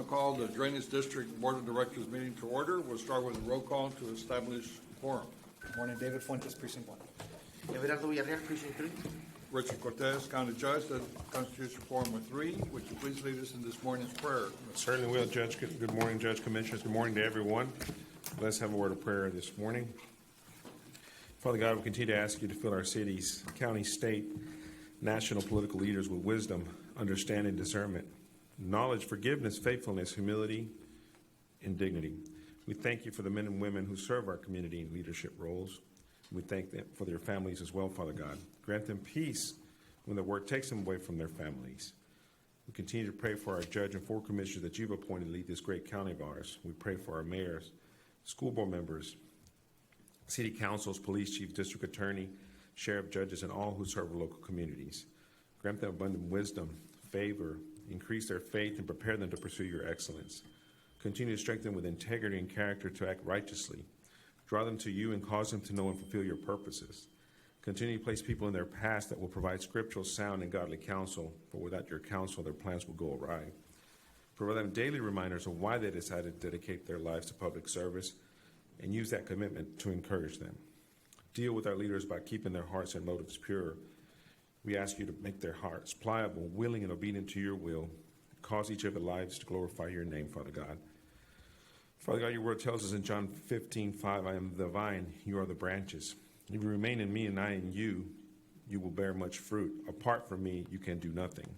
call the Drainage District Board of Directors meeting to order. We'll start with a roll call to establish quorum. Morning, David Fuentes, Precinct 1. Everardo Villarreal, Precinct 3. Richard Cortez, County Judge, that constitutes quorum of 3. Would you please lead us in this morning's prayer? Certainly will, Judge. Good morning, Judge, Commissioners. Good morning to everyone. Let's have a word of prayer this morning. Father God, we continue to ask you to fill our cities, counties, state, national political leaders with wisdom, understanding, discernment, knowledge, forgiveness, faithfulness, humility, and dignity. We thank you for the men and women who serve our community in leadership roles. We thank them for their families as well, Father God. Grant them peace when the work takes them away from their families. We continue to pray for our judge and 4 commissioners that you've appointed to lead this great county of ours. We pray for our mayors, school board members, city councils, police chief, district attorney, sheriff, judges, and all who serve our local communities. Grant them abundant wisdom, favor, increase their faith, and prepare them to pursue your excellence. Continue to strengthen them with integrity and character to act righteously. Draw them to you and cause them to know and fulfill your purposes. Continue to place people in their past that will provide scriptural, sound, and godly counsel, for without your counsel, their plans will go awry. Provide them daily reminders of why they decided to dedicate their lives to public service, and use that commitment to encourage them. Deal with our leaders by keeping their hearts and motives pure. We ask you to make their hearts pliable, willing, and obedient to your will. Cause each of their lives to glorify your name, Father God. Father God, your word tells us in John 15:5, I am the vine, you are the branches. If you remain in me and I in you, you will bear much fruit. Apart from me, you can do nothing.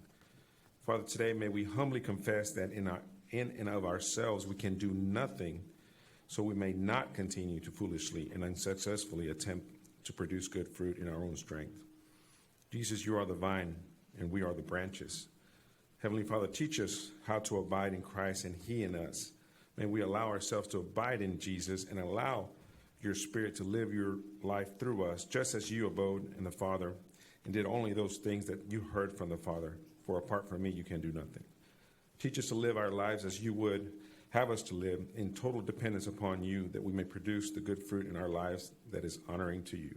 Father, today may we humbly confess that in and of ourselves we can do nothing, so we may not continue to foolishly and unsuccessfully attempt to produce good fruit in our own strength. Jesus, you are the vine, and we are the branches. Heavenly Father, teach us how to abide in Christ and He in us. May we allow ourselves to abide in Jesus and allow your Spirit to live your life through us, just as you abode in the Father and did only those things that you heard from the Father. For apart from me, you can do nothing. Teach us to live our lives as you would have us to live, in total dependence upon you, that we may produce the good fruit in our lives that is honoring to you.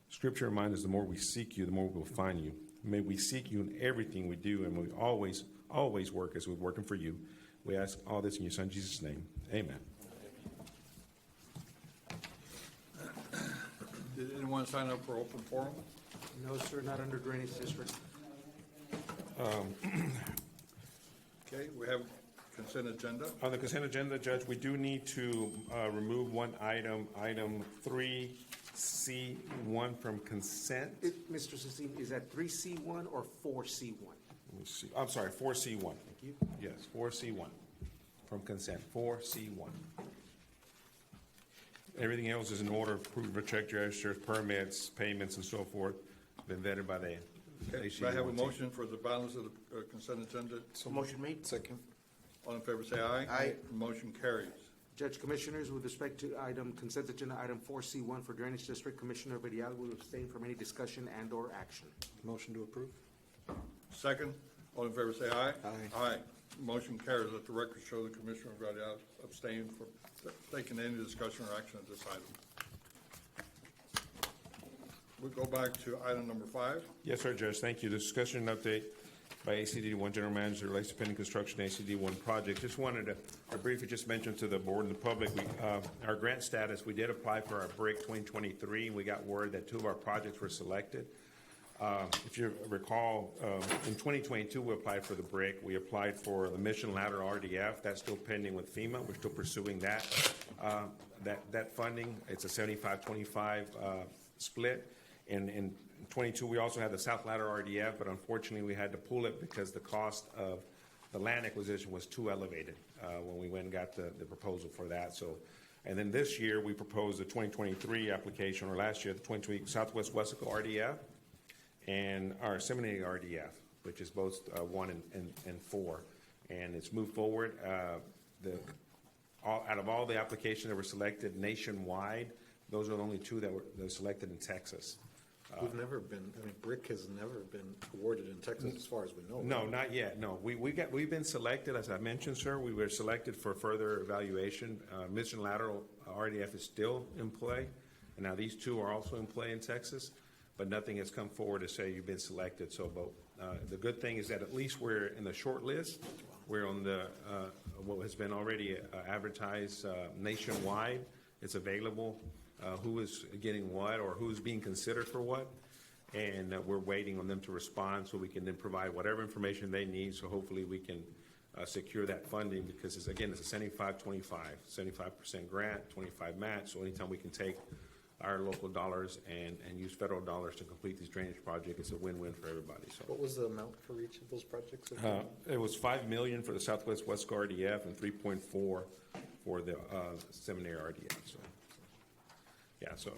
Scripture reminds us the more we seek you, the more we will find you. May we seek you in everything we do, and we always work as we're working for you. We ask all this in your Son, Jesus' name. Amen. Did anyone sign up for open forum? No, sir, not under Drainage District. Okay, we have consent agenda. On the consent agenda, Judge, we do need to remove one item, item 3C1 from consent. Mr. Cecine, is that 3C1 or 4C1? Let me see. I'm sorry, 4C1. Thank you. Yes, 4C1 from consent, 4C1. Everything else is in order, approved, reject registers, permits, payments, and so forth, been vetted by the Okay, do I have a motion for the balance of the consent agenda? So motion made. Second. All in favor say aye. Aye. Motion carries. Judge, Commissioners, with respect to consent agenda item 4C1 for Drainage District, Commissioner Villarreal will abstain from any discussion and/or action. Motion to approve. Second, all in favor say aye. Aye. Aye. Motion carries. Let the record show the Commissioner Villarreal abstained from taking any discussion or action on this item. We go back to item number 5. Yes, sir, Judge. Thank you. The discussion and update by ACD1 General Manager relates to pending construction ACD1 project. Just wanted to briefly just mention to the board and the public, our grant status, we did apply for our BRIC 2023. We got word that 2 of our projects were selected. If you recall, in 2022, we applied for the BRIC. We applied for the Mission Ladder RDF. That's still pending with FEMA. We're still pursuing that funding. It's a 75-25 split. In 22, we also had the South Ladder RDF, but unfortunately, we had to pull it because the cost of the land acquisition was too elevated when we went and got the proposal for that. So, and then this year, we proposed the 2023 application, or last year, the 2020 Southwest Wesco RDF and our Seminary RDF, which is both 1 and 4. And it's moved forward. Out of all the applications that were selected nationwide, those are the only 2 that were selected in Texas. We've never been, BRIC has never been awarded in Texas as far as we know. No, not yet. No, we've been selected, as I mentioned, sir. We were selected for further evaluation. Mission Lateral RDF is still in play, and now these 2 are also in play in Texas, but nothing has come forward to say you've been selected. So, but the good thing is that at least we're in the short list. We're on the what has been already advertised nationwide. It's available, who is getting what or who's being considered for what. And we're waiting on them to respond so we can then provide whatever information they need. So hopefully we can secure that funding because it's, again, it's a 75-25, 75% grant, 25 match. So anytime we can take our local dollars and use federal dollars to complete these drainage projects, it's a win-win for everybody. So What was the amount for each of those projects? it was $5 million for the Southwest Wesco RDF and 3.4 for the Seminary RDF. So, yeah, so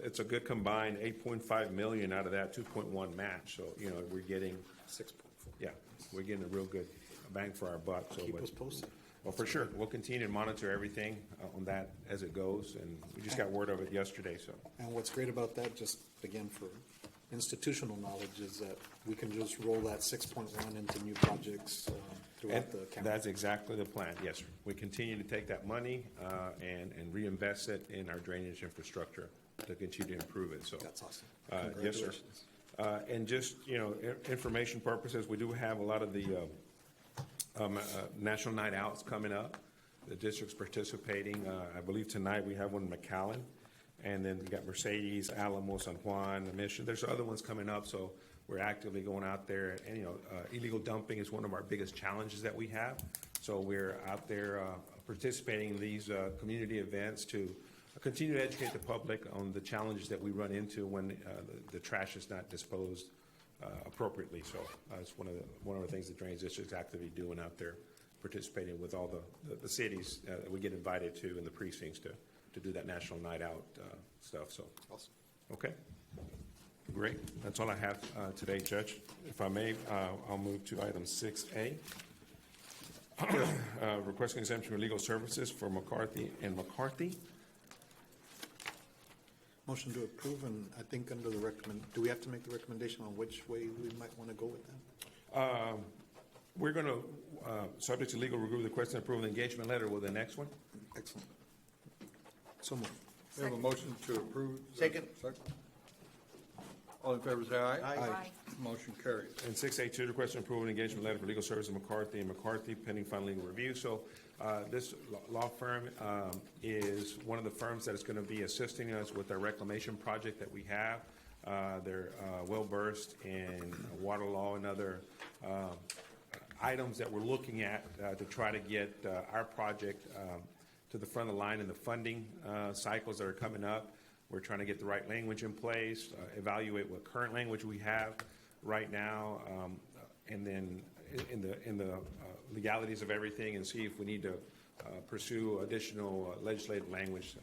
it's a good combined 8.5 million out of that 2.1 match. So we're getting 6.4. yeah, we're getting a real good bang for our buck. So, Keep us posted. well, for sure, we'll continue to monitor everything on that as it goes, and we just got word of it yesterday. So. And what's great about that, just again for institutional knowledge, is that we can just roll that 6.1 into new projects throughout the county. That's exactly the plan, yes, sir. We continue to take that money and reinvest it in our drainage infrastructure to continue to improve it, so. That's awesome. Yes, sir. Congratulations. And just, information purposes, we do have a lot of the National Night Outs coming up. The district's participating. I believe tonight we have one in McAllen. And then we got Mercedes, Alamo, San Juan, Mission. There's other ones coming up, so we're actively going out there. And, illegal dumping is one of our biggest challenges that we have. So we're out there participating in these community events to continue to educate the public on the challenges that we run into when the trash is not disposed appropriately. So it's one of the things the Drainage District's actively doing out there, participating with all the cities that we get invited to in the precincts to do that National Night Out stuff. So, Awesome. okay, great. That's all I have today, Judge. If I may, I'll move to item 6A. Requesting exemption for legal services for McCarthy and McCarthy. Motion to approve, and I think under the do we have to make the recommendation on which way we might want to go with that? We're going to, subject to legal review, request and approve the engagement letter with the next one. Excellent. So moved. We have a motion to approve. Second. All in favor, say aye. Aye. Motion carries. And 6A2, request and approve an engagement letter for legal services McCarthy and McCarthy pending final legal review. So this law firm is one of the firms that is going to be assisting us with our reclamation project that we have. They're well-versed in water law and other items that we're looking at to try to get our project to the front of the line in the funding cycles that are coming up. We're trying to get the right language in place, evaluate what current language we have right now, and then in the legalities of everything, and see if we need to pursue additional legislative language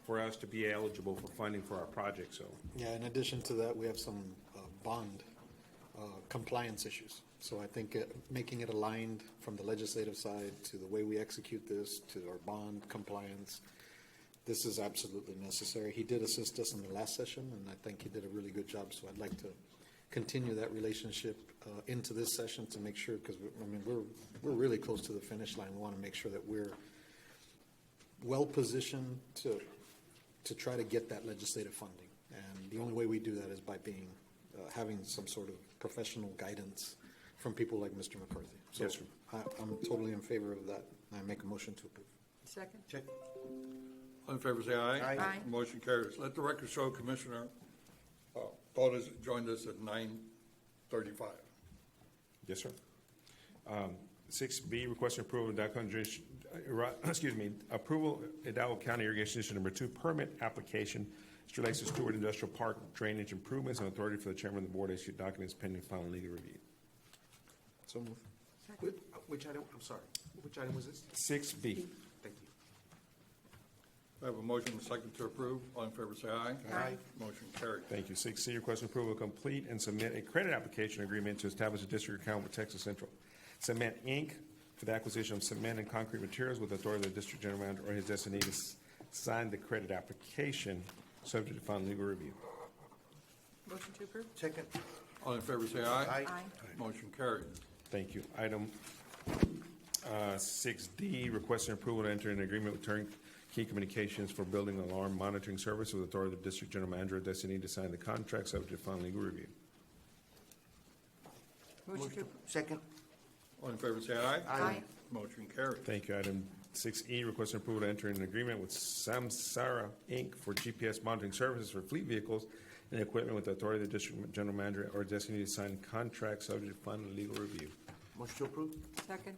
for us to be eligible for funding for our project. So, Yeah, in addition to that, we have some bond compliance issues. So I think making it aligned from the legislative side to the way we execute this, to our bond compliance, this is absolutely necessary. He did assist us in the last session, and I think he did a really good job. So I'd like to continue that relationship into this session to make sure, because we're really close to the finish line. We want to make sure that we're well positioned to try to get that legislative funding. And the only way we do that is by being having some sort of professional guidance from people like Mr. McCarthy. So Yes, sir. I'm totally in favor of that. I make a motion to approve. Second. Check. All in favor, say aye. Aye. Motion carries. Let the record show Commissioner Paul has joined us at 9:35. yes, sir. 6B, request approval of approval Hidalgo County Irrigation District Number 2 permit application. It relates to Stewart Industrial Park drainage improvements and authority for the chairman of the board to issue documents pending final legal review. So move. Which item, I'm sorry, which item was this? 6B. Thank you. I have a motion and a second to approve. All in favor, say aye. Aye. Motion carries. Thank you. 6C, request approval to complete and submit a credit application agreement to establish a district account with Texas Central Cement, Inc. for the acquisition of cement and concrete materials with authority of the district general manager or his designee to sign the credit application subject to final legal review. Motion to approve? Second. All in favor, say aye. Aye. Motion carries. Thank you. Item 6D, requesting approval to enter an agreement with Turnkey Communications for building alarm monitoring service with authority of the district general manager or designee to sign the contract subject to final legal review. Motion to approve? Second. All in favor, say aye. Aye. Motion carries. Thank you. Item 6E, requesting approval to enter an agreement with Samsara, Inc. for GPS monitoring services for fleet vehicles and equipment with the authority of the district general manager or designee to sign contracts subject to final legal review. Motion to approve? Second.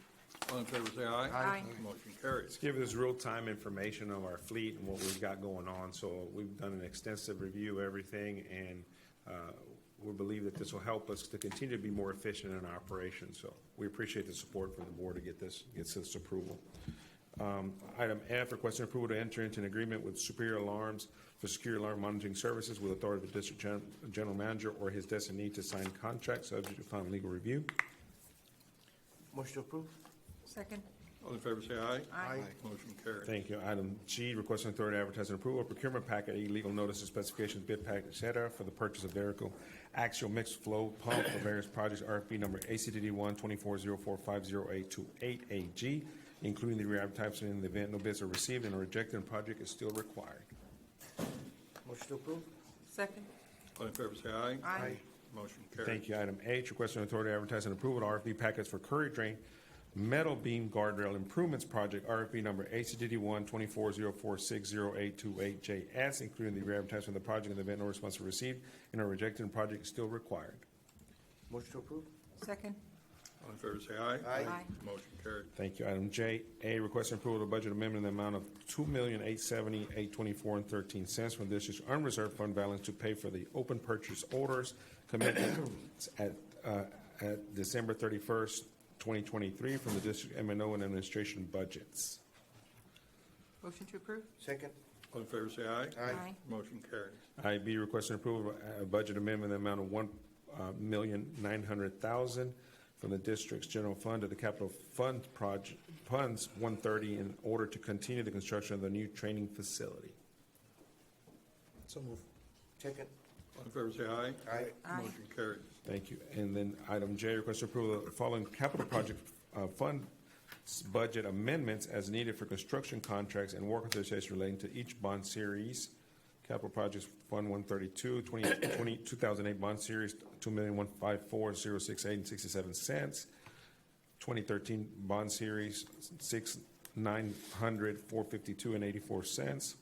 All in favor, say aye. Aye. Motion carries. Give us real-time information of our fleet and what we've got going on. So we've done an extensive review of everything, and we believe that this will help us to continue to be more efficient in our operations. So we appreciate the support from the board to get this approval. Item F, requesting approval to enter into an agreement with Superior Alarms for secure alarm monitoring services with authority of the district general manager or his designee to sign contracts subject to final legal review. Motion to approve? Second. All in favor, say aye. Aye. Motion carries. Thank you. Item G, requesting authority to advertise and approval of procurement packet, legal notices, specifications, bid package, et cetera, for the purchase of Verico axial mixed flow pump for various projects, RFP number ACDD 12404508288AG, including the re-advertisement in the event no bids are received and a rejected project is still required. Motion to approve? Second. All in favor, say aye. Aye. Motion carries. Thank you. Item H, requesting authority to advertise and approval of RFP packets for Curry Drain Metal Beam Guardrail Improvements Project, RFP number ACDD 12404608288JS, including the re-advertisement of the project in the event no response is received and a rejected project is still required. Motion to approve? Second. All in favor, say aye. Aye. Motion carries. Thank you. Item J, A, requesting approval of the budget amendment in the amount of $2,870,824.13 from the district's unreserved fund balance to pay for the open purchase orders commitments at December 31st, 2023 from the district M&O and administration budgets. Motion to approve. Second? All in favor, say aye. Aye. Motion carries. IB, requesting approval of a budget amendment in the amount of $1,900,000 from the district's general fund to the capital funds 130 in order to continue the construction of the new training facility. So move. Second? All in favor, say aye. Aye. Aye. Motion carries. Thank you. And then item J, request approval of the following capital project fund budget amendments as needed for construction contracts and work authorization relating to each bond series. Capital Projects Fund 132, 2008 bond series, $2,154,068.67. 2013 bond series, $6,900,452.84.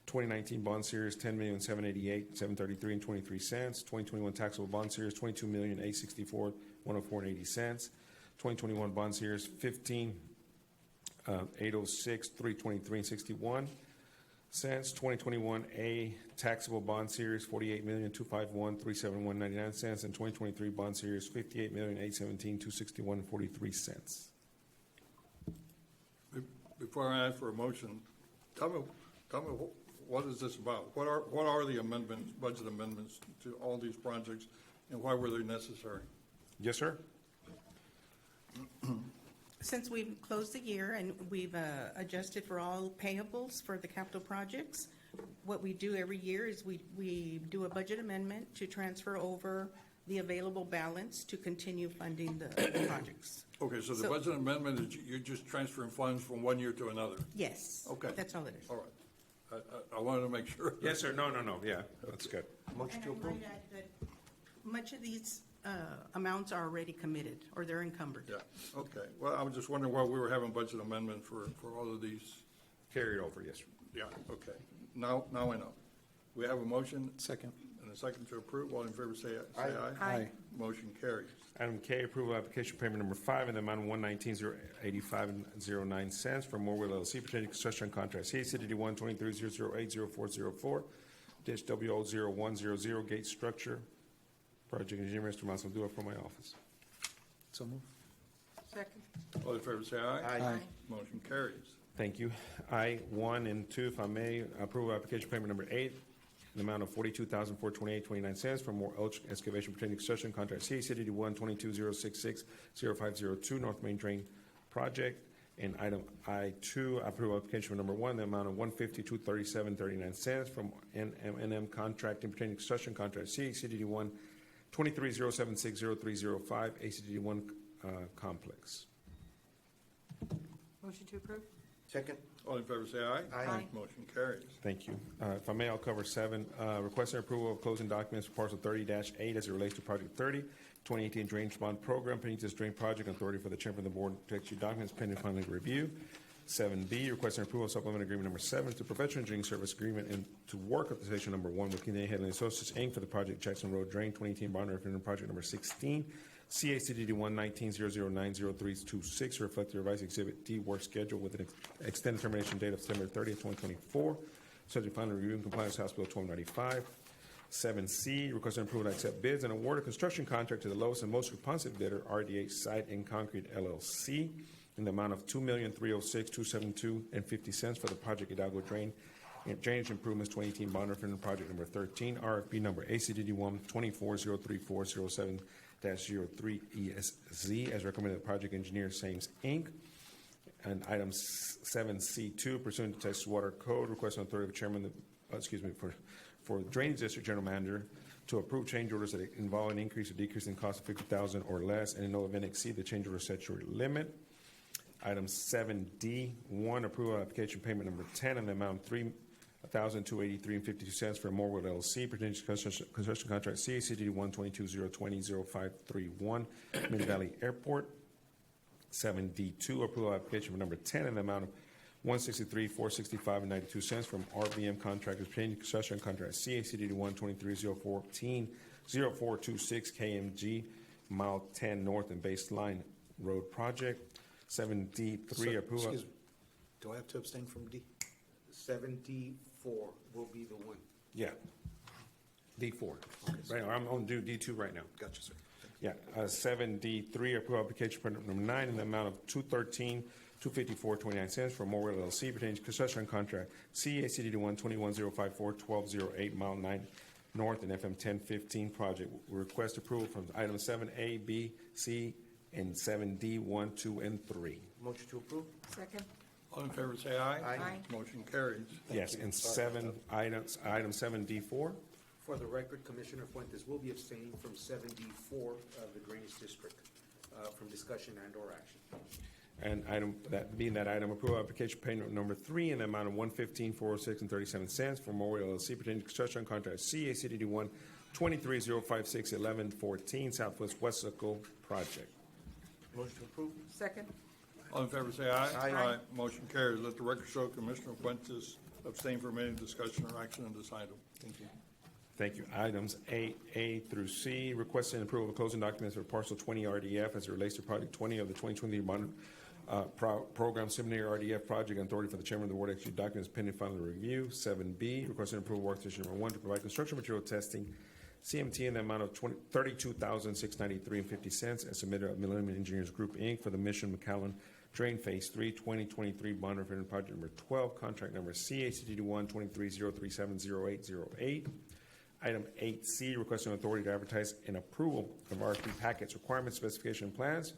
2019 bond series, $10,788,733.23. 2021 taxable bond series, $22,864,104.80. 2021 bond series, $15,806,323.61. 2021 A taxable bond series, $48,251,371.99, and 2023 bond series, $58,817,261.43. Before I ask for a motion, tell me what is this about? What are the amendments, budget amendments to all these projects, and why were they necessary? Yes, sir. Since we've closed the year and we've adjusted for all payables for the capital projects, what we do every year is we do a budget amendment to transfer over the available balance to continue funding the projects. Okay, so the So- budget amendment is you're just transferring funds from one year to another? Yes. Okay. That's all it is. All right. I wanted to make sure. Yes, sir. No. Yeah, that's good. Motion And to I approve? might add that much of these amounts are already committed or they're encumbered. Yeah, okay. Well, I was just wondering why we were having budget amendment for all of these. Carry it over, yes, sir. Yeah, okay. Now I know. We have a motion Second. and a second to approve. All in favor, say aye. Aye. Say aye. Aye. Motion carries. Item K, approval of application payment number 5 in the amount of $119,085.09 from Morwell LLC pertaining to construction contract CACD 123-008-0404, dish WO0100 gate structure. Project engineer, Mr. Masaldua from my office. So move. Second. All in favor, say aye. Aye. Motion carries. Thank you. I-1 and 2, if I may, approve application payment number 8 in the amount of $42,428.29 from Moore Elch Excavation pertaining to construction contract CACD 122-066-0502 North Main Drain Project. And item I-2, approve application number 1 in the amount of $152.37.39 from NM Contracting pertaining to construction contract CACD 123-076-0305 ACD 1 Complex. Motion to approve. Second. All in favor say aye. Aye. Motion carries. Thank you. If I may, I'll cover 7. Requesting approval of closing documents for parcel 30-8 as it relates to Project 30, 2018 Drainage Bond Program, Peninsula Drain Project, authority for the chairman of the board to execute documents pending final review. 7B, requesting approval of supplement agreement number 7 to professional engineering service agreement and to work authorization number 1 with Kennedy Headland Associates, Inc. for the project Jackson Road Drain 2018 bond referendum project number 16, CACDD 11900903626, reflect the revised exhibit D work schedule with an extended termination date of September 30th, 2024, subject to final review and compliance with House Bill 1295. 7C, requesting approval to accept bids and award a construction contract to the lowest and most responsive bidder, RDH Site and Concrete LLC, in the amount of $2,306,272.50 for the project Hidalgo Drain and Drainage Improvements 2018 bond referendum project number 13, RFP number ACDD 124034070-03 ESZ, as recommended by project engineer Sames Inc. And item 7C2, pursuant to Texas Water Code, requesting authority of chairman, for Drainage District General Manager to approve change orders that involve an increase or decrease in cost of $50,000 or less, and in no event exceed the change order statutory limit. Item 7D1, approval of application payment number 10 in the amount of $3,283.52 for Morwood LLC pertaining to construction contract CACD 12202005051 Mid Valley Airport. 7D2, approval of application number 10 in the amount of $163,465.92 from RBM Contractors pertaining to construction contract CACD 12304140426 KMG Mile 10 North and Baseline Road Project. 7D3, approval. Excuse me. Do I have to abstain from D? 7D4 will be the one. Yeah. D4. Right, I'm on D2 right now. Gotcha, sir. Yeah, 7D3, approve application permit number 9 in the amount of $213,254.29 for Morwood LLC pertaining to construction contract CACD 12105412008 Mile 9 North and FM 1015 project. We request approval from items 7A, B, C, and 7D 1, 2, and 3. Motion to approve. Second. All in favor say aye. Aye. Motion carries. Yes, and 7 items, item 7D4. For the record, Commissioner Fuentes will be abstaining from 7D4 of the Drainage District from discussion and/or action. And item, that being that item, approve application payment number 3 in the amount of $115,406.37 for Memorial LLC pertaining to construction contract CACD 123056114 Southwest Westaco project. Motion to approve. Second. All in favor say aye. Aye. Motion carries. Let the record show Commissioner Fuentes abstain from any discussion or action on this item. Thank you. Thank you. Items 8A through C, requesting approval of closing documents for parcel 20 RDF as it relates to project 20 of the 2020 bond program seminary RDF project, and authority for the chairman of the board to execute documents pending final review. 7B, requesting approval of work session number 1 to provide construction material testing CMT in the amount of $32,693.50 as submitted at Millennium Engineers Group, Inc. for the Mission McAllen Drain Phase 3 2023 bond referendum project number 12, contract number CACD 12303708008. Item 8C, requesting authority to advertise and approval of RFP packets, requirements, specification, and plans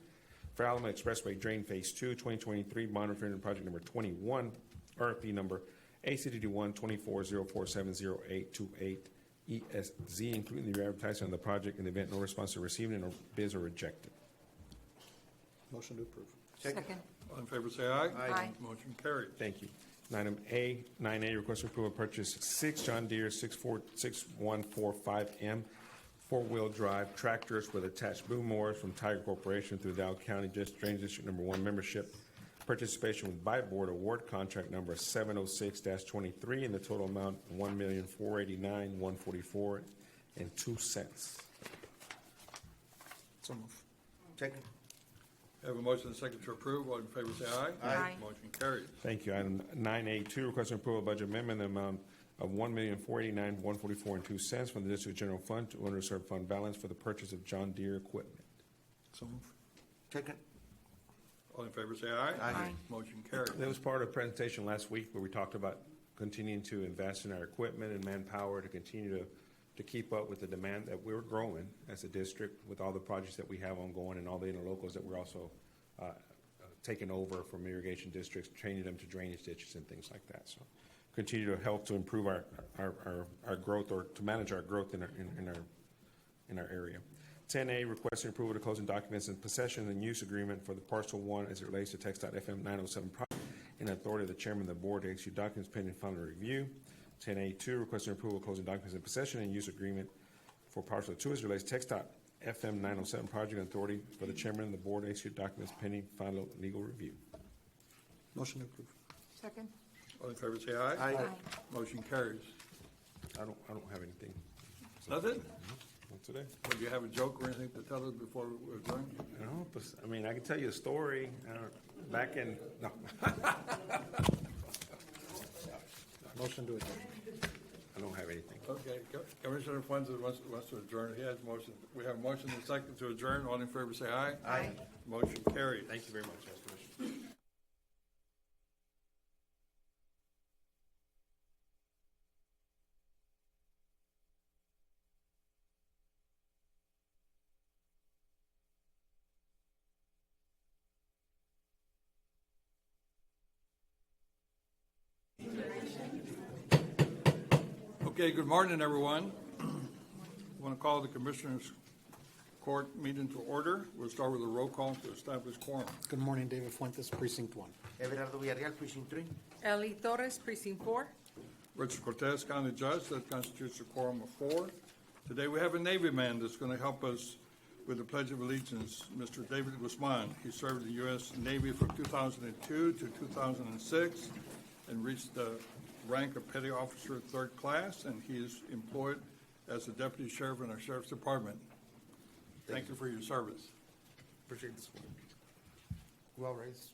for Alamo Expressway Drain Phase 2 2023 bond referendum project number 21, RFP number ACD 12404708828 ESZ, including the advertising on the project in the event no response are received and no bids are rejected. Motion to approve. Second. All in favor say aye. Aye. Motion carries. Thank you. And item 9A, request approval of purchase 6 John Deere 6145M four-wheel drive tractors with attached boom mowers from Tiger Corporation through Dow County Drainage District Number 1 membership. Participation with Buy Board award contract number 706-23 in the total amount $1,489,144.02. So move. Second. Have a motion and a second to approve. All in favor say aye. Aye. Motion carries. Thank you. Item 9A2, requesting approval of budget amendment in the amount of $1,489,144.02 from the District General Fund to underserved fund balance for the purchase of John Deere equipment. So move. Second. All in favor say aye. Aye. Motion carries. That was part of the presentation last week where we talked about continuing to invest in our equipment and manpower to continue to keep up with the demand that we're growing as a district with all the projects that we have ongoing and all the interlocals that we're also taking over from irrigation districts, training them to drainage ditches and things like that. So continue to help to improve our growth or to manage our growth in our area. 10A, requesting approval to closing documents and possession and use agreement for the parcel 1 as it relates to Text.FM 907 project and authority of the chairman of the board to execute documents pending final review. 10A2, requesting approval of closing documents in possession and use agreement for parcel 2 as relates Text FM 907 project authority for the chairman of the board to execute documents pending final legal review. Motion approved. Second. All in favor, say aye. Aye. Motion carries. I don't have anything. Nothing? Not today. Or do you have a joke or anything to tell us before we adjourn? No, but, I mean, I can tell you a story. Back in, no, Motion to adjourn. I don't have anything. Okay, Commissioner Fuentes wants to adjourn. He has motion. We have a motion and a second to adjourn. All in favor, say aye. Aye. Motion carried. Thank you very much, Commissioner. Okay, good morning, everyone. I want to call the Commissioners' Court meeting to order. We'll start with a roll call to establish quorum. Good morning, David Fuentes, Precinct 1. Everardo Villarreal, Precinct 3. Ellie Torres, Precinct 4. Richard Cortez, County Judge, that constitutes a quorum of 4. Today we have a Navy man that's going to help us with the Pledge of Allegiance, Mr. David Guzman. He served in the U.S. Navy from 2002 to 2006 and reached the rank of Petty Officer 3rd Class, and he is employed as a Deputy Sheriff in our Sheriff's Department. Thank you for your service. Appreciate this one. Well raised.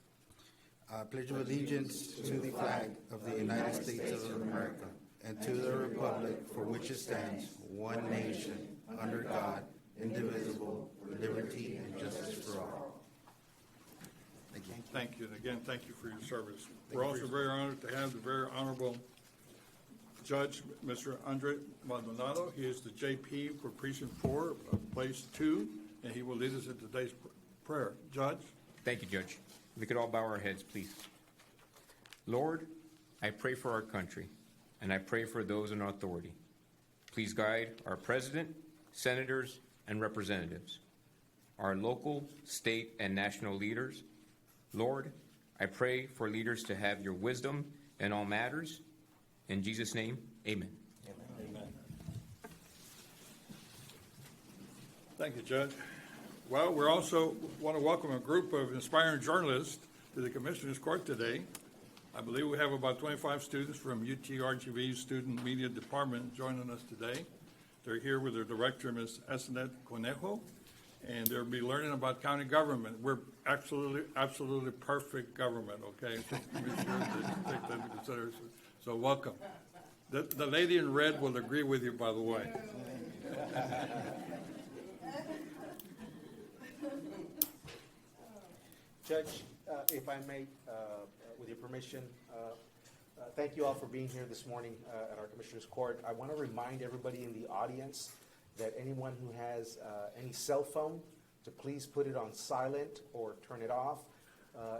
Pledge of allegiance to the flag of the United States of America and to the republic for which it stands, one nation, under God, indivisible, with liberty and justice for all. Thank you, and again, thank you for your service. We're also very honored to have the very honorable Judge, Mr. Andre Maldonado. He is the JP for Precinct 4, Place 2, and he will lead us in today's prayer. Judge? Thank you, Judge. If we could all bow our heads, please. Lord, I pray for our country, and I pray for those in authority. Please guide our president, senators, and representatives, our local, state, and national leaders. Lord, I pray for leaders to have your wisdom in all matters. In Jesus' name, amen. Amen. Thank you, Judge. Well, we also want to welcome a group of inspiring journalists to the Commissioners' Court today. I believe we have about 25 students from UT-RGV's Student Media Department joining us today. They're here with their director, Ms. Esnet Conejo, and they'll be learning about county government. We're absolutely perfect government, okay? Just to be sure to take that into consideration. So welcome. The lady in red will agree with you, by the way. Judge, if I may, with your permission, thank you all for being here this morning at our Commissioners Court. I want to remind everybody in the audience that anyone who has any cell phone to please put it on silent or turn it off.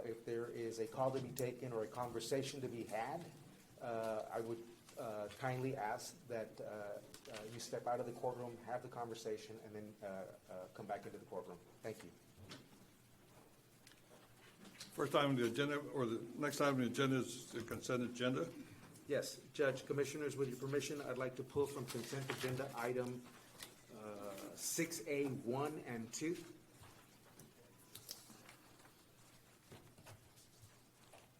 If there is a call to be taken or a conversation to be had, I would kindly ask that you step out of the courtroom, have the conversation, and then come back into the courtroom. Thank you. First item on the agenda, or the next item on the agenda is the consent agenda. Yes, Judge, Commissioners, with your permission, I'd like to pull from consent agenda item 6A 1 and 2.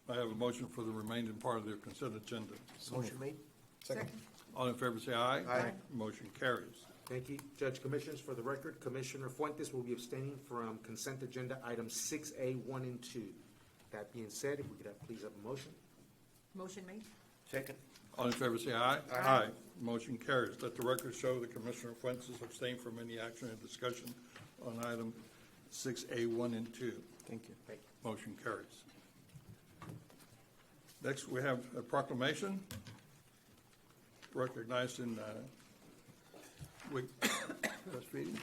I have a motion for the remaining part of the consent agenda. Motion made. Second. All in favor, say aye. Aye. Motion carries. Thank you. Judge, Commissioners, for the record, Commissioner Fuentes will be abstaining from consent agenda items 6A 1 and 2. That being said, if we could please have a motion. Motion made. Second. All in favor, say aye. Aye. Motion carries. Let the record show that Commissioner Fuentes abstained from any action and discussion on item 6A 1 and 2. Thank you. Thank you. Motion carries. Next, we have a proclamation recognizing breastfeeding.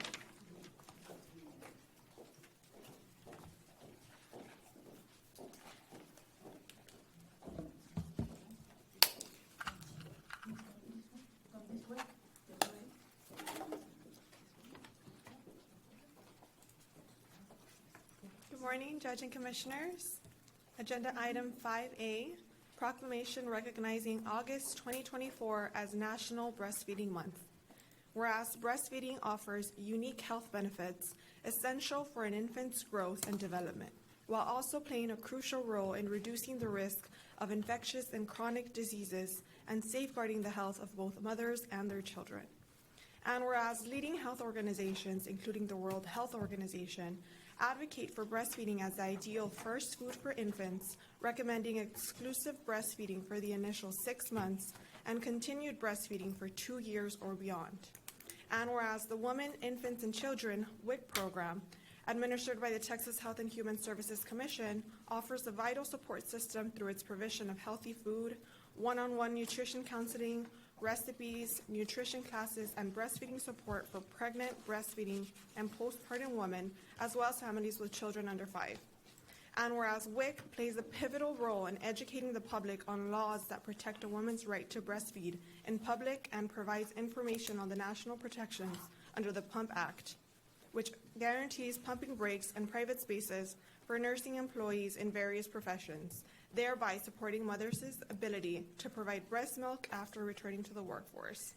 Good morning, Judge and Commissioners. Agenda item 5A, proclamation recognizing August 2024 as National Breastfeeding Month. Whereas breastfeeding offers unique health benefits essential for an infant's growth and development, while also playing a crucial role in reducing the risk of infectious and chronic diseases and safeguarding the health of both mothers and their children. And whereas leading health organizations, including the World Health Organization, advocate for breastfeeding as the ideal first food for infants, recommending exclusive breastfeeding for the initial 6 months and continued breastfeeding for 2 years or beyond. And whereas the Women, Infants, and Children WIC program, administered by the Texas Health and Human Services Commission, offers a vital support system through its provision of healthy food, one-on-one nutrition counseling, recipes, nutrition classes, and breastfeeding support for pregnant, breastfeeding, and postpartum women, as well as families with children under 5. And whereas WIC plays a pivotal role in educating the public on laws that protect a woman's right to breastfeed in public and provides information on the national protections under the PUMP Act, which guarantees pumping breaks and private spaces for nursing employees in various professions, thereby supporting mothers' ability to provide breast milk after returning to the workforce.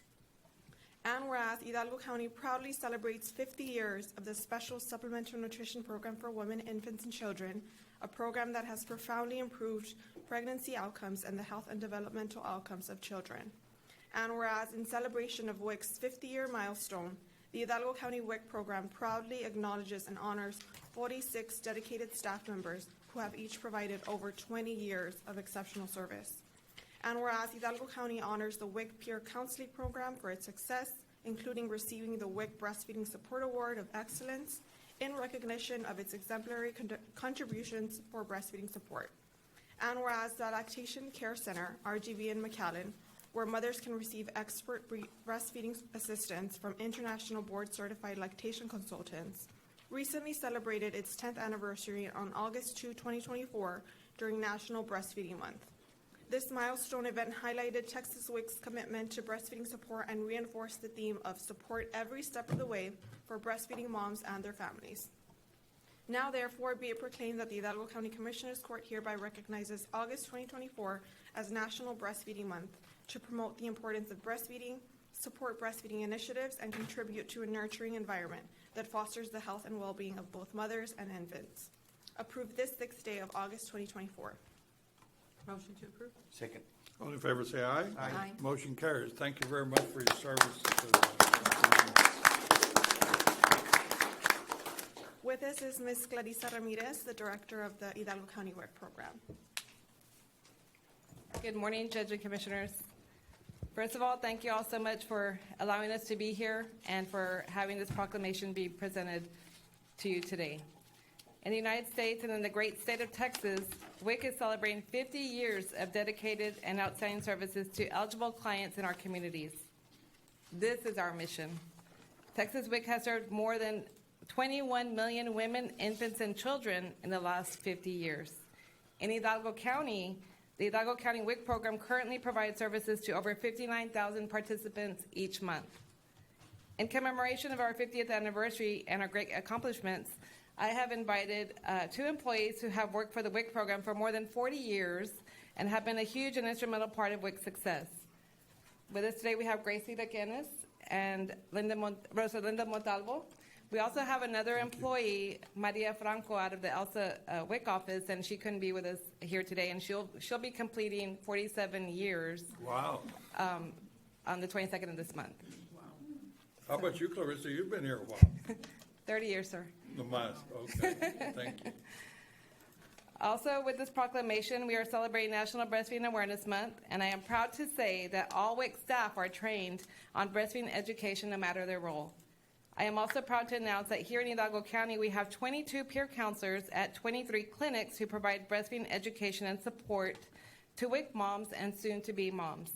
And whereas Hidalgo County proudly celebrates 50 years of the Special Supplemental Nutrition Program for Women, Infants, and Children, a program that has profoundly improved pregnancy outcomes and the health and developmental outcomes of children. And whereas in celebration of WIC's 50-year milestone, the Hidalgo County WIC program proudly acknowledges and honors 46 dedicated staff members who have each provided over 20 years of exceptional service. And whereas Hidalgo County honors the WIC Peer Counseling Program for its success, including receiving the WIC Breastfeeding Support Award of Excellence in recognition of its exemplary contributions for breastfeeding support. And whereas the Lactation Care Center, RGV in McAllen, where mothers can receive expert breastfeeding assistance from international board-certified lactation consultants, recently celebrated its 10th anniversary on August 2, 2024, during National Breastfeeding Month. This milestone event highlighted Texas WIC's commitment to breastfeeding support and reinforced the theme of support every step of the way for breastfeeding moms and their families. Now, therefore, be it proclaimed that the Hidalgo County Commissioners Court hereby recognizes August 2024 as National Breastfeeding Month to promote the importance of breastfeeding, support breastfeeding initiatives, and contribute to a nurturing environment that fosters the health and well-being of both mothers and infants. Approved this 6th day of August 2024. Motion to approve. Second. All in favor, say aye. Aye. Motion carries. Thank you very much for your service. With us is Ms. Clarissa Ramirez, the Director of the Hidalgo County WIC program. Good morning, Judge and Commissioners. First of all, thank you all so much for allowing us to be here and for having this proclamation be presented to you today. In the United States and in the great state of Texas, WIC is celebrating 50 years of dedicated and outstanding services to eligible clients in our communities. This is our mission. Texas WIC has served more than 21 million women, infants, and children in the last 50 years. In Hidalgo County, the Hidalgo County WIC program currently provides services to over 59,000 participants each month. In commemoration of our 50th anniversary and our great accomplishments, I have invited 2 employees who have worked for the WIC program for more than 40 years and have been a huge and instrumental part of WIC's success. With us today, we have Gracie Daquenes and Rosalinda Montalvo. We also have another employee, Maria Franco, out of the ELSA WIC office, and she couldn't be with us here today, and she'll be completing 47 years. Wow. On the 22nd of this month. How about you, Clarissa? You've been here a while. 30 years, sir. The month, okay. Thank you. Also, with this proclamation, we are celebrating National Breastfeeding Awareness Month, and I am proud to say that all WIC staff are trained on breastfeeding education no matter their role. I am also proud to announce that here in Hidalgo County, we have 22 peer counselors at 23 clinics who provide breastfeeding education and support to WIC moms and soon-to-be moms.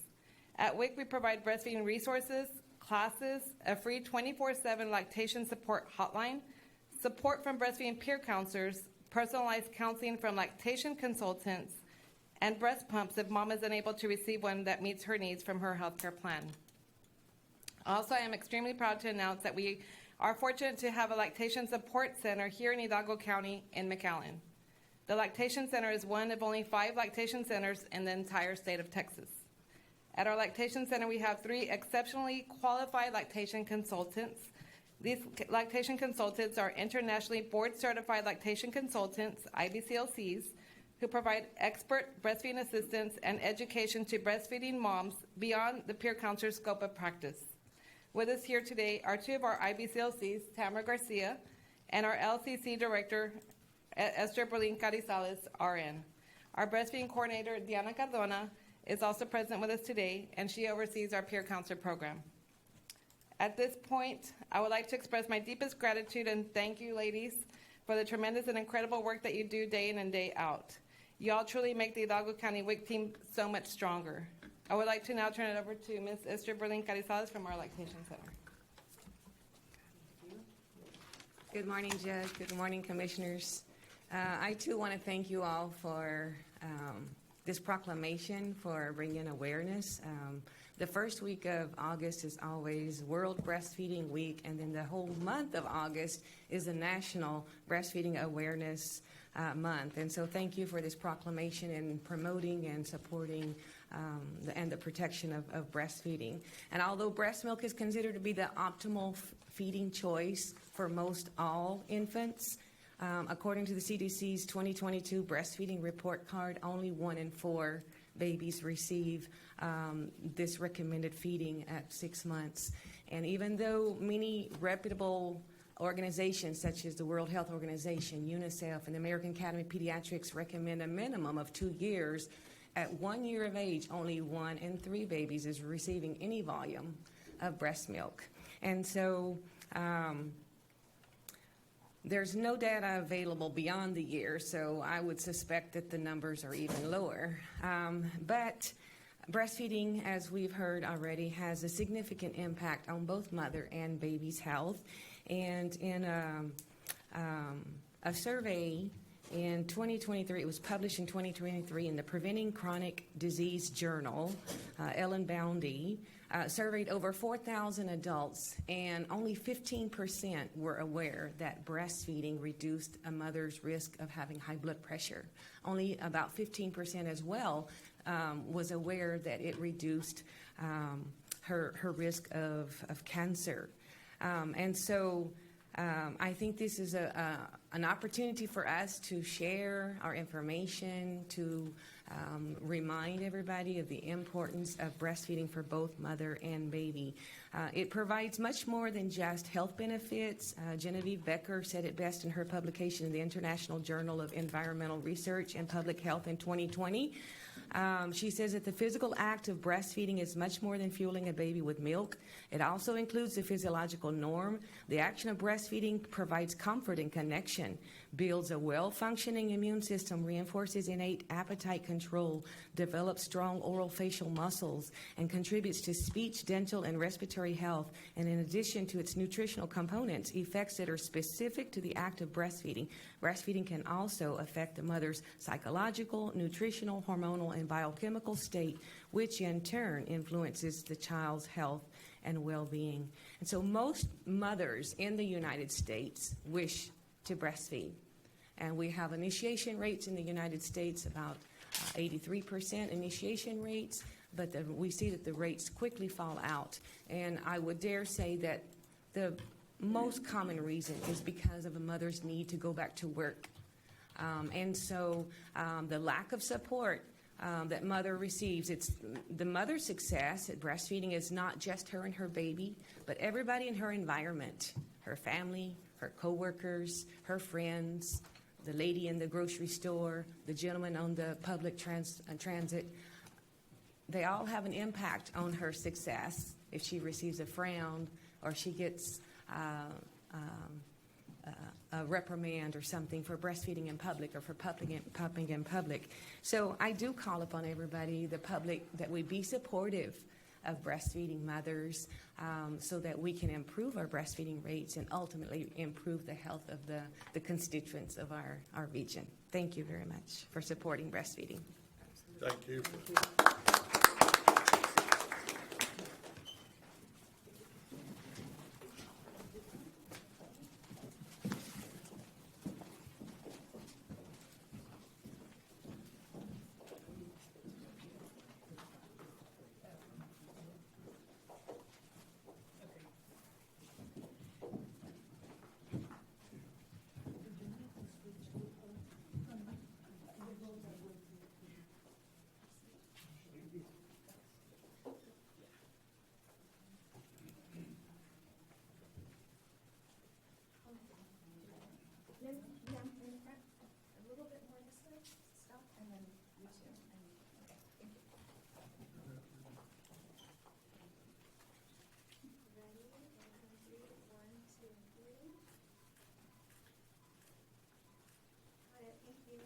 At WIC, we provide breastfeeding resources, classes, a free 24/7 lactation support hotline, support from breastfeeding peer counselors, personalized counseling from lactation consultants, and breast pumps if mom is unable to receive one that meets her needs from her healthcare plan. Also, I am extremely proud to announce that we are fortunate to have a lactation support center here in Hidalgo County in McAllen. The Lactation Center is one of only 5 lactation centers in the entire state of Texas. At our lactation center, we have 3 exceptionally qualified lactation consultants. These lactation consultants are internationally board-certified lactation consultants, IBCLCs, who provide expert breastfeeding assistance and education to breastfeeding moms beyond the peer counselor's scope of practice. With us here today are 2 of our IBCLCs, Tamara Garcia, and our LCC director, Esther Berlin Carizales, RN. Our breastfeeding coordinator, Diana Cardona, is also present with us today, and she oversees our peer counselor program. At this point, I would like to express my deepest gratitude and thank you, ladies, for the tremendous and incredible work that you do day in and day out. You all truly make the Hidalgo County WIC team so much stronger. I would like to now turn it over to Ms. Esther Berlin Carizales from our Lactation Center. Good morning, Judge. Good morning, Commissioners. I, too, want to thank you all for this proclamation, for bringing awareness. The first week of August is always World Breastfeeding Week, and then the whole month of August is the National Breastfeeding Awareness Month. And so thank you for this proclamation and promoting and supporting the protection of breastfeeding. And although breast milk is considered to be the optimal feeding choice for most all infants, according to the CDC's 2022 breastfeeding report card, only 1 in 4 babies receive this recommended feeding at 6 months. And even though many reputable organizations such as the World Health Organization, UNICEF, and the American Academy of Pediatrics recommend a minimum of 2 years, at 1 year of age, only 1 in 3 babies is receiving any volume of breast milk. And so there's no data available beyond the year, so I would suspect that the numbers are even lower. But breastfeeding, as we've heard already, has a significant impact on both mother and baby's health. And in a survey in 2023, it was published in 2023 in the Preventing Chronic Disease Journal, Ellen Boundy surveyed over 4,000 adults, and only 15% were aware that breastfeeding reduced a mother's risk of having high blood pressure. Only about 15% as well was aware that it reduced her risk of cancer. And so I think this is an opportunity for us to share our information, to remind everybody of the importance of breastfeeding for both mother and baby. It provides much more than just health benefits. Genevieve Becker said it best in her publication in the International Journal of Environmental Research and Public Health in 2020. She says that the physical act of breastfeeding is much more than fueling a baby with milk. It also includes the physiological norm. The action of breastfeeding provides comfort and connection, builds a well-functioning immune system, reinforces innate appetite control, develops strong oral facial muscles, and contributes to speech, dental, and respiratory health. And in addition to its nutritional components, effects that are specific to the act of breastfeeding. Breastfeeding can also affect the mother's psychological, nutritional, hormonal, and biochemical state, which in turn influences the child's health and well-being. And so most mothers in the United States wish to breastfeed. And we have initiation rates in the United States, about 83% initiation rates, but we see that the rates quickly fall out. And I would dare say that the most common reason is because of a mother's need to go back to work. And so the lack of support that mother receives, it's the mother's success at breastfeeding is not just her and her baby, but everybody in her environment, her family, her coworkers, her friends, the lady in the grocery store, the gentleman on the public transit. They all have an impact on her success if she receives a frown or she gets a reprimand or something for breastfeeding in public or for pumping in public. So I do call upon everybody, the public, that we be supportive of breastfeeding mothers so that we can improve our breastfeeding rates and ultimately improve the health of the constituents of our region. Thank you very much for supporting breastfeeding. Thank you. Then, yeah, in front, a little bit more this way, stop, and then you two, and, okay, thank you. Ready, and 3, 1, 2, 3. Got it, thank you.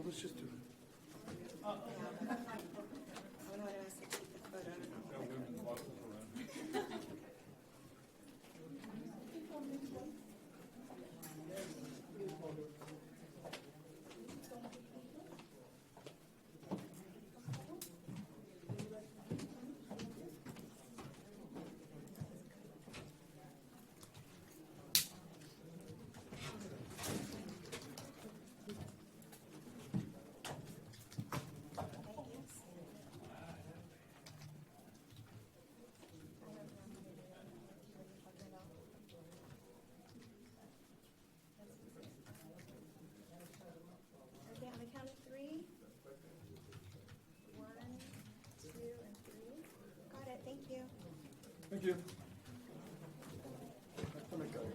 Let's just do it. Okay, on the count of 3. 1, 2, and 3. Got it, thank you. Thank you.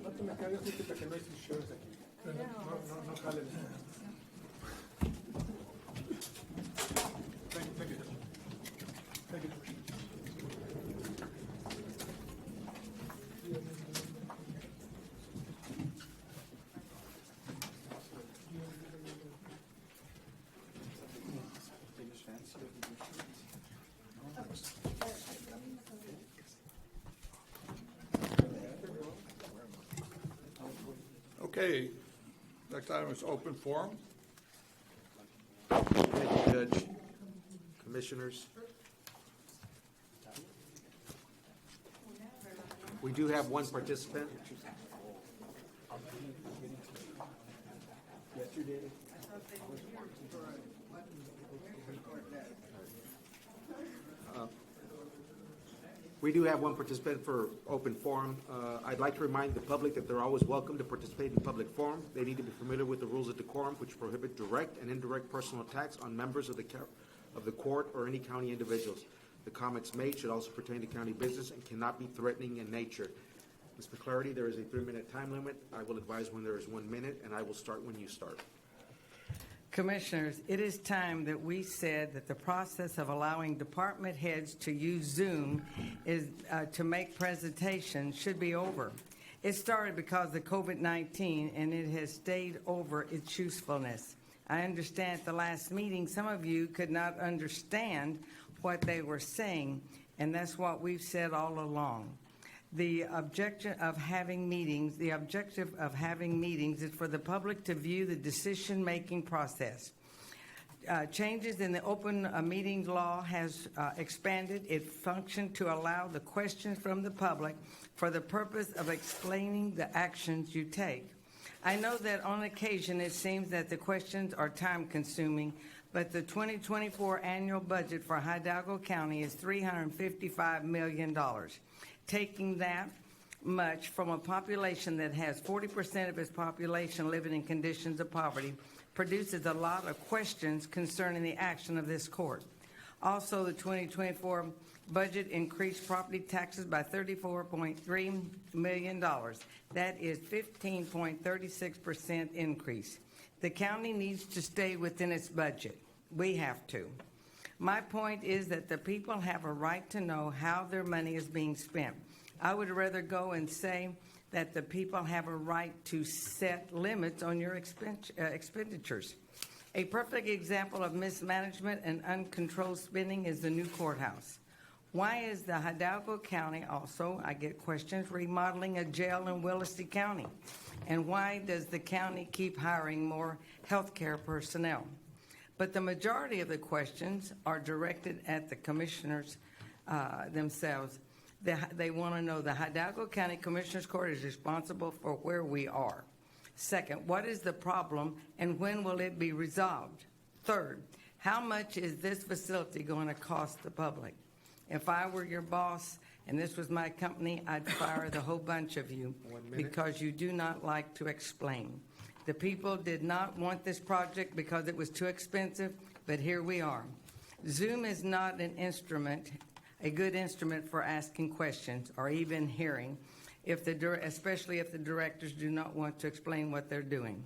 No te me caigas, fíjate que no hay t-shirts aquí. No jalen. Thank you, Judge. Thank you, Judge. Okay, next item is open forum. Thank you, Judge. Commissioners. We do have one participant. We do have one participant for open forum. I'd like to remind the public that they're always welcome to participate in public forum. They need to be familiar with the rules of decorum, which prohibit direct and indirect personal attacks on members of the court or any county individuals. The comments made should also pertain to county business and cannot be threatening in nature. Ms. McClarty, there is a 3-minute time limit. I will advise when there is 1 minute, and I will start when you start. Commissioners, it is time that we said that the process of allowing department heads to use Zoom is to make presentations should be over. It started because of COVID-19, and it has stayed over its usefulness. I understand at the last meeting, some of you could not understand what they were saying, and that's what we've said all along. The objective of having meetings is for the public to view the decision-making process. Changes in the open meetings law has expanded its function to allow the questions from the public for the purpose of explaining the actions you take. I know that on occasion it seems that the questions are time-consuming, but the 2024 annual budget for Hidalgo County is $355 million. Taking that much from a population that has 40% of its population living in conditions of poverty produces a lot of questions concerning the action of this court. Also, the 2024 budget increased property taxes by $34.3 million. That is 15.36% increase. The county needs to stay within its budget. We have to. My point is that the people have a right to know how their money is being spent. I would rather go and say that the people have a right to set limits on your expenditures. A perfect example of mismanagement and uncontrolled spending is the new courthouse. Why is the Hidalgo County also, I get questions, remodeling a jail in Williston County? And why does the county keep hiring more healthcare personnel? But the majority of the questions are directed at the commissioners themselves. They want to know the Hidalgo County Commissioners Court is responsible for where we are. Second, what is the problem and when will it be resolved? Third, how much is this facility going to cost the public? If I were your boss and this was my company, I'd fire the whole bunch of you because you do not like to explain. The people did not want this project because it was too expensive, but here we are. Zoom is not an instrument, a good instrument for asking questions or even hearing, especially if the directors do not want to explain what they're doing.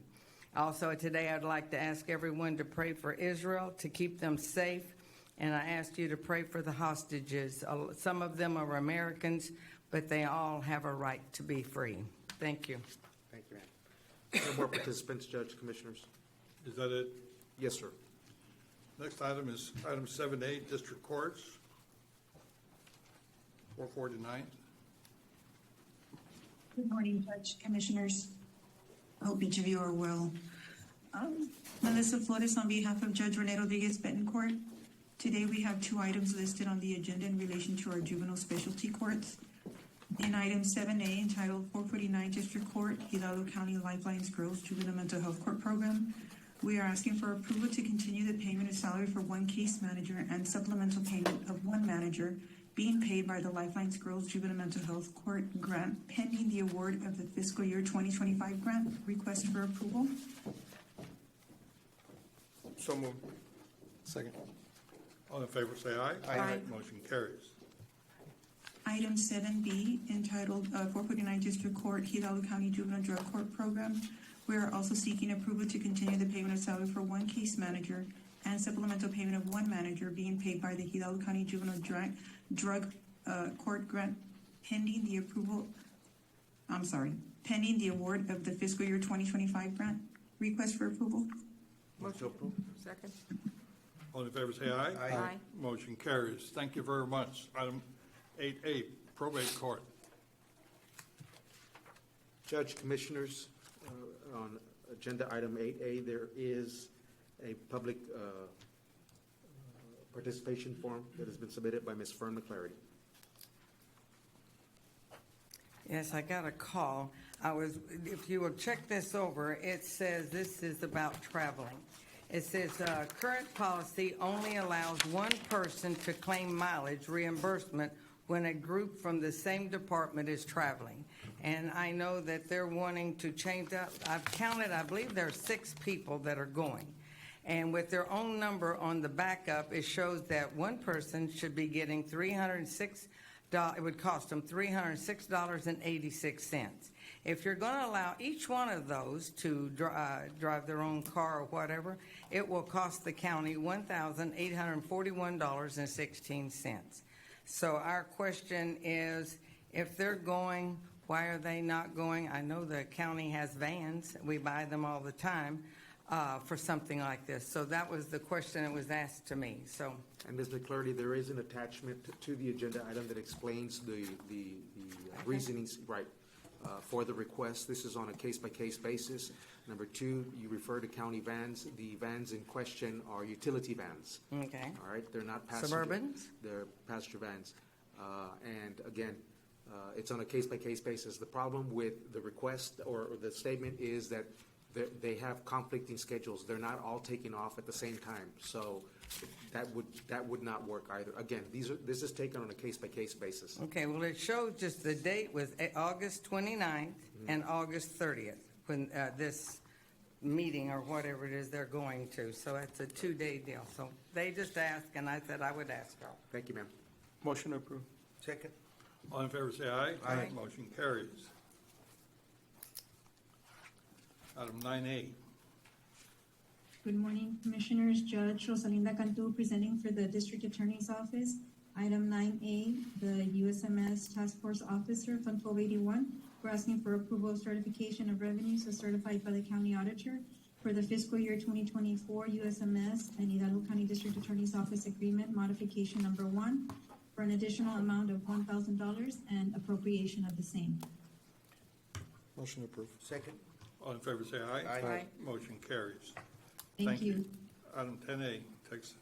Also, today I'd like to ask everyone to pray for Israel, to keep them safe, and I ask you to pray for the hostages. Some of them are Americans, but they all have a right to be free. Thank you. Thank you, ma'am. No more participants, Judge, Commissioners? Is that it? Yes, sir. Next item is item 7A, District Courts. 449. Good morning, Judge, Commissioners. I hope each of you are well. Melissa Flores on behalf of Judge Rene Rodriguez Betancourt. Today we have two items listed on the agenda in relation to our juvenile specialty courts. In item 7A, entitled 449 District Court, Hidalgo County Lifelines Girls Juvenile Mental Health Court Program, we are asking for approval to continue the payment of salary for one case manager and supplemental payment of one manager being paid by the Lifelines Girls Juvenile Mental Health Court grant pending the award of the fiscal year 2025 grant. Request for approval. So moved. Second. All in favor, say aye. Aye. Motion carries. Item 7B, entitled 449 District Court, Hidalgo County Juvenile Drug Court Program. We are also seeking approval to continue the payment of salary for one case manager and supplemental payment of one manager being paid by the Hidalgo County Juvenile Drug Court grant pending the award of the fiscal year 2025 grant. Request for approval. Motion to approve. Second. All in favor, say aye. Aye. Motion carries. Thank you very much. Item 8A, Probate Court. Judge, Commissioners, on agenda item 8A, there is a public participation form that has been submitted by Ms. Fern McClarity. Yes, I got a call. If you will check this over, it says this is about traveling. It says current policy only allows one person to claim mileage reimbursement when a group from the same department is traveling. And I know that they're wanting to change that. I've counted, I believe there are 6 people that are going. And with their own number on the backup, it shows that one person should be getting $306. It would cost them $306.86. If you're going to allow each one of those to drive their own car or whatever, it will cost the county $1,841.16. So our question is, if they're going, why are they not going? I know the county has vans. We buy them all the time for something like this. So that was the question that was asked to me. So. And Ms. McClarity, there is an attachment to the agenda item that explains the reasonings, for the request. This is on a case-by-case basis. Number 2, you refer to county vans. The vans in question are utility vans. Okay. All right, they're not passenger. Suburbans? They're passenger vans. And again, it's on a case-by-case basis. The problem with the request or the statement is that they have conflicting schedules. They're not all taking off at the same time. So that would not work either. Again, this is taken on a case-by-case basis. Okay, well, it shows just the date was August 29th and August 30th when this meeting or whatever it is they're going to. So it's a 2-day deal. So they just asked, and I said I would ask. Thank you, ma'am. Motion approved. Second. All in favor, say aye. Aye. Motion carries. Item 9A. Good morning, Commissioners. Judge Rosalinda Cantu presenting for the District Attorney's Office. Item 9A, the USMS Task Force Officer, Fund 1281. We're asking for approval of certification of revenues as certified by the County Auditor for for the fiscal year 2024 USMS and Hidalgo County District Attorney's Office Agreement Modification Number 1 for an additional amount of $1,000 and appropriation of the same. Motion approved. Second. All in favor, say aye. Aye. Aye. Motion carries. Thank you. Item 10A, takes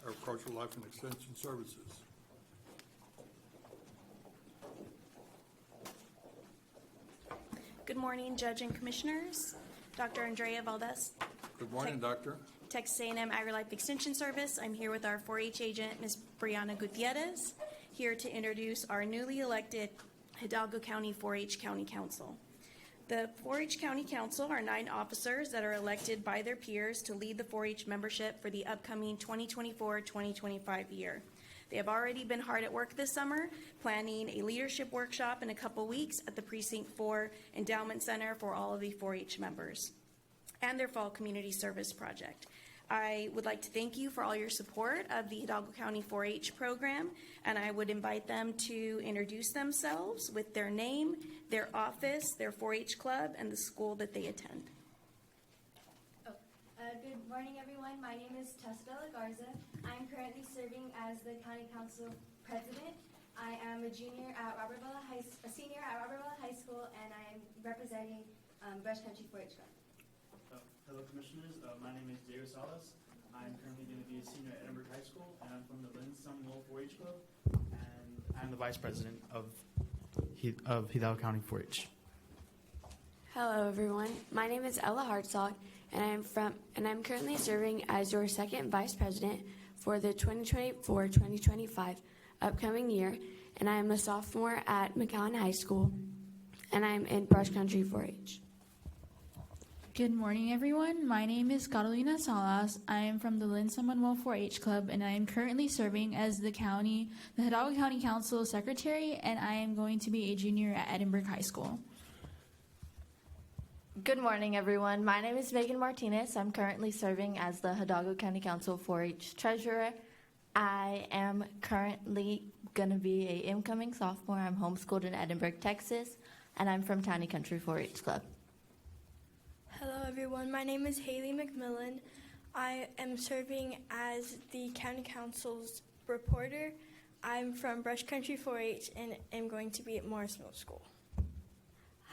Agricultural Life and Extension Services. Good morning, Judge and Commissioners. Dr. Andrea Valdez, Good morning, Doctor. Texas A&M AgriLife Extension Service. I'm here with our 4-H agent, Ms. Brianna Gutierrez, here to introduce our newly elected Hidalgo County 4-H County Council. The 4-H County Council are 9 officers that are elected by their peers to lead the 4-H membership for the upcoming 2024-2025 year. They have already been hard at work this summer, planning a leadership workshop in a couple weeks at the Precinct 4 Endowment Center for all of the 4-H members, and their fall community service project. I would like to thank you for all your support of the Hidalgo County 4-H program, and I would invite them to introduce themselves with their name, their office, their 4-H club, and the school that they attend. Good morning, everyone. My name is Tessa de la Garza. I'm currently serving as the County Council President. I am a senior at Robert Vela High School, and I am representing Brush Country 4-H Club. Hello, Commissioners. My name is Jairo Salas. I'm currently going to be a senior at Edinburgh High School, and I'm from the Lynn Samuel 4-H Club, and I'm the Vice President of Hidalgo County 4-H. Hello, everyone. My name is Ella Hartzog, and I'm currently serving as your second Vice President for the 2024-2025 upcoming year, and I am a sophomore at McAllen High School, and I'm in Brush Country 4-H. Good morning, everyone. My name is Carolina Salas. I am from the Lynn Samuel 4-H Club, and I am currently serving as the Hidalgo County Council Secretary, and I am going to be a junior at Edinburgh High School. Good morning, everyone. My name is Megan Martinez. I'm currently serving as the Hidalgo County Council 4-H Treasurer. I am currently going to be an incoming sophomore. I'm homeschooled in Edinburgh, Texas, and I'm from County Country 4-H Club. Hello, everyone. My name is Haley McMillan. I am serving as the County Council's reporter. I'm from Brush Country 4-H and am going to be at Morris Middle School.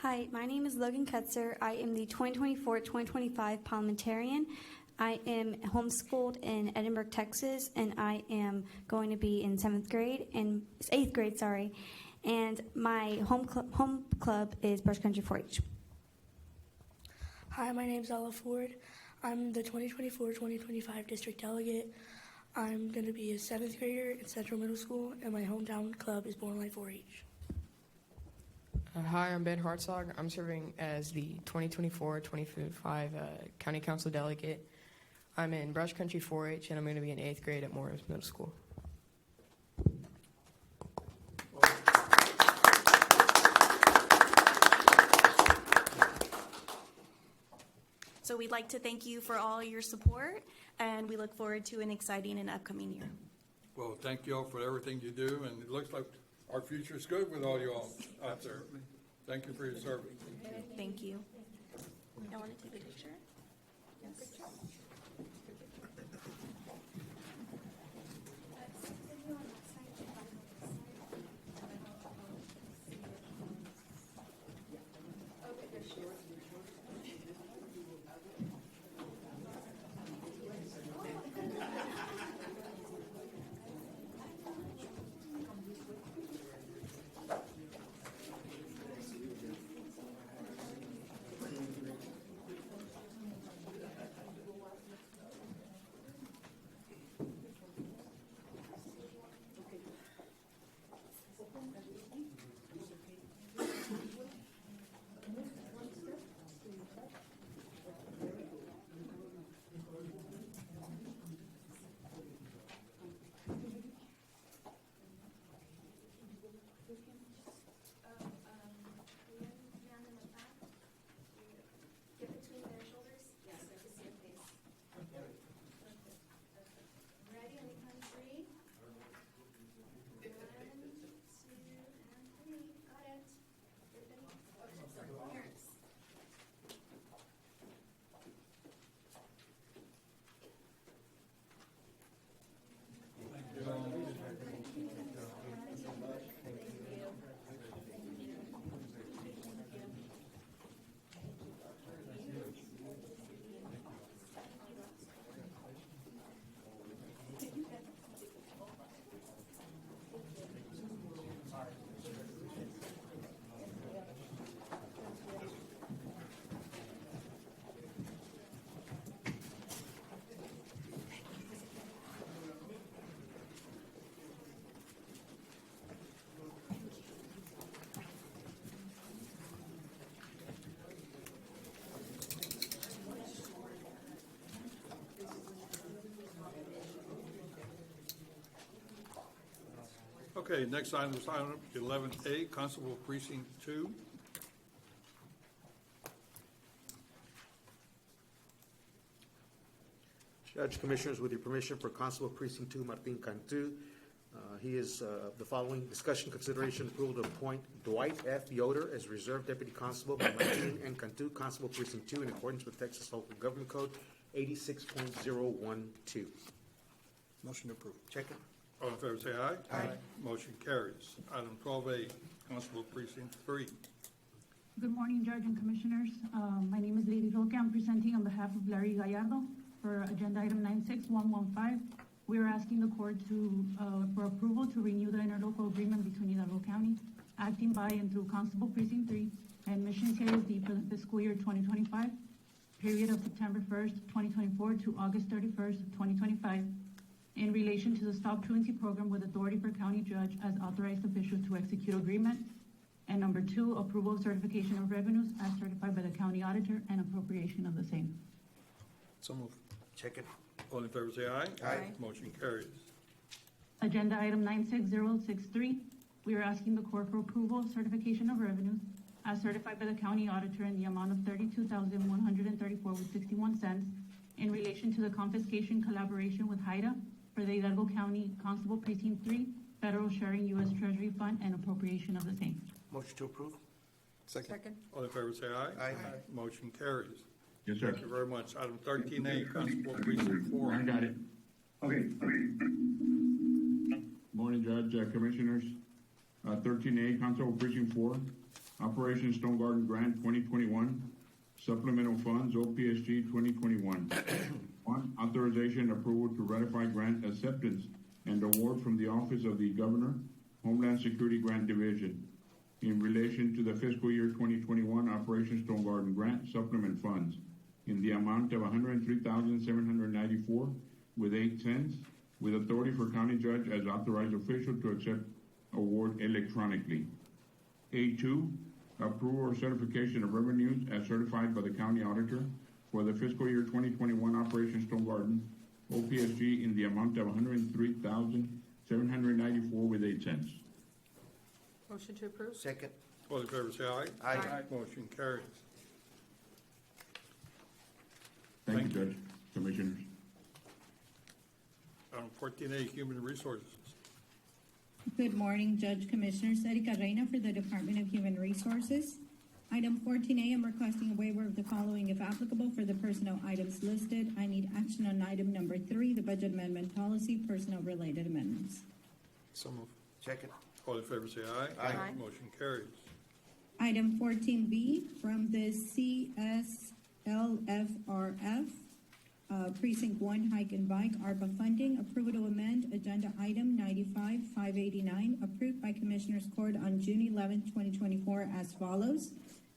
Hi, my name is Logan Kutzer. I am the 2024-2025 parliamentarian. I am homeschooled in Edinburgh, Texas, and I am going to be in 8th grade, and my home club is Brush Country 4-H. Hi, my name is Ella Ford. I'm the 2024-2025 district delegate. I'm going to be a 7th grader in Central Middle School, and my hometown club is Born Light 4-H. Hi, I'm Ben Hartzog. I'm serving as the 2024-2025 County Council Delegate. I'm in Brush Country 4-H, and I'm going to be in 8th grade at Morris Middle School. So we'd like to thank you for all your support, and we look forward to an exciting and upcoming year. Well, thank you all for everything you do, and it looks like our future is good with all you all out there. Thank you for your service. Thank you. I want to take a picture. Yes. Okay, next item is item 11A, Constable Precinct 2. Judge, Commissioners, with your permission for Constable Precinct 2, Martin Cantu. He is the following: discussion, consideration, approval to appoint Dwight F. Yoder as Reserve Deputy Constable by Martin N. Cantu, Constable Precinct 2, in accordance with Texas Local Government Code 86.012. Motion to approve. Second. All in favor, say aye. Aye. Motion carries. Item 12A, Constable Precinct 3. Good morning, Judge and Commissioners. My name is Lady Roque. I'm presenting on behalf of Larry Gallardo for Agenda Item 96115. We are asking the court for approval to renew the interlocal agreement between Hidalgo County, acting by and through Constable Precinct 3, and Mission CISD for the fiscal year 2025, period of September 1st, 2024 to August 31st, 2025, in relation to the Stop Truancy Program with authority for county judge as authorized official to execute agreement. And number 2, approval of certification of revenues as certified by the county auditor and appropriation of the same. So move. Second. All in favor, say aye. Aye. Motion carries. Agenda item 96063, we are asking the court for approval of certification of revenues as certified by the county auditor in the amount of $32,134.61 in relation to the confiscation collaboration with HIDA for the Hidalgo County Constable Precinct 3 Federal Sharing U.S. Treasury Fund and appropriation of the same. Motion to approve. Second. All in favor, say aye. Aye. Motion carries. Yes, sir. Thank you very much. Item 13A, Constable Precinct 4. I got it. Okay. Morning, Judge, Commissioners. 13A, Constable Precinct 4, Operation Stone Garden Grant 2021, Supplemental Funds, OPSG 2021. 1, authorization and approval to ratify grant acceptance and award from the Office of the Governor, Homeland Security Grant Division in relation to the fiscal year 2021 Operation Stone Garden Grant Supplement Funds in the amount of $103,794 with 8 cents, with authority for county judge as authorized official to accept award electronically. A2, approval or certification of revenues as certified by the county auditor for the fiscal year 2021 Operation Stone Garden OPSG in the amount of $103,794 with 8 cents. Motion to approve? Second. All in favor, say aye. Aye. Motion carries. Thank you, Judge, Commissioners. Item 14A, Human Resources. Good morning, Judge, Commissioners. Erika Reina for the Department of Human Resources. Item 14A, I'm requesting a waiver of the following if applicable for the personnel items listed. I need action on item number 3, the budget amendment policy, personnel-related amendments. So move. Second. All in favor, say aye. Aye. Motion carries. Item 14B, from the CSLFRF, Precinct 1 Hike and Bike, ARPA funding, approval to amend agenda item 95-589, approved by Commissioners Court on June 11, 2024 as follows.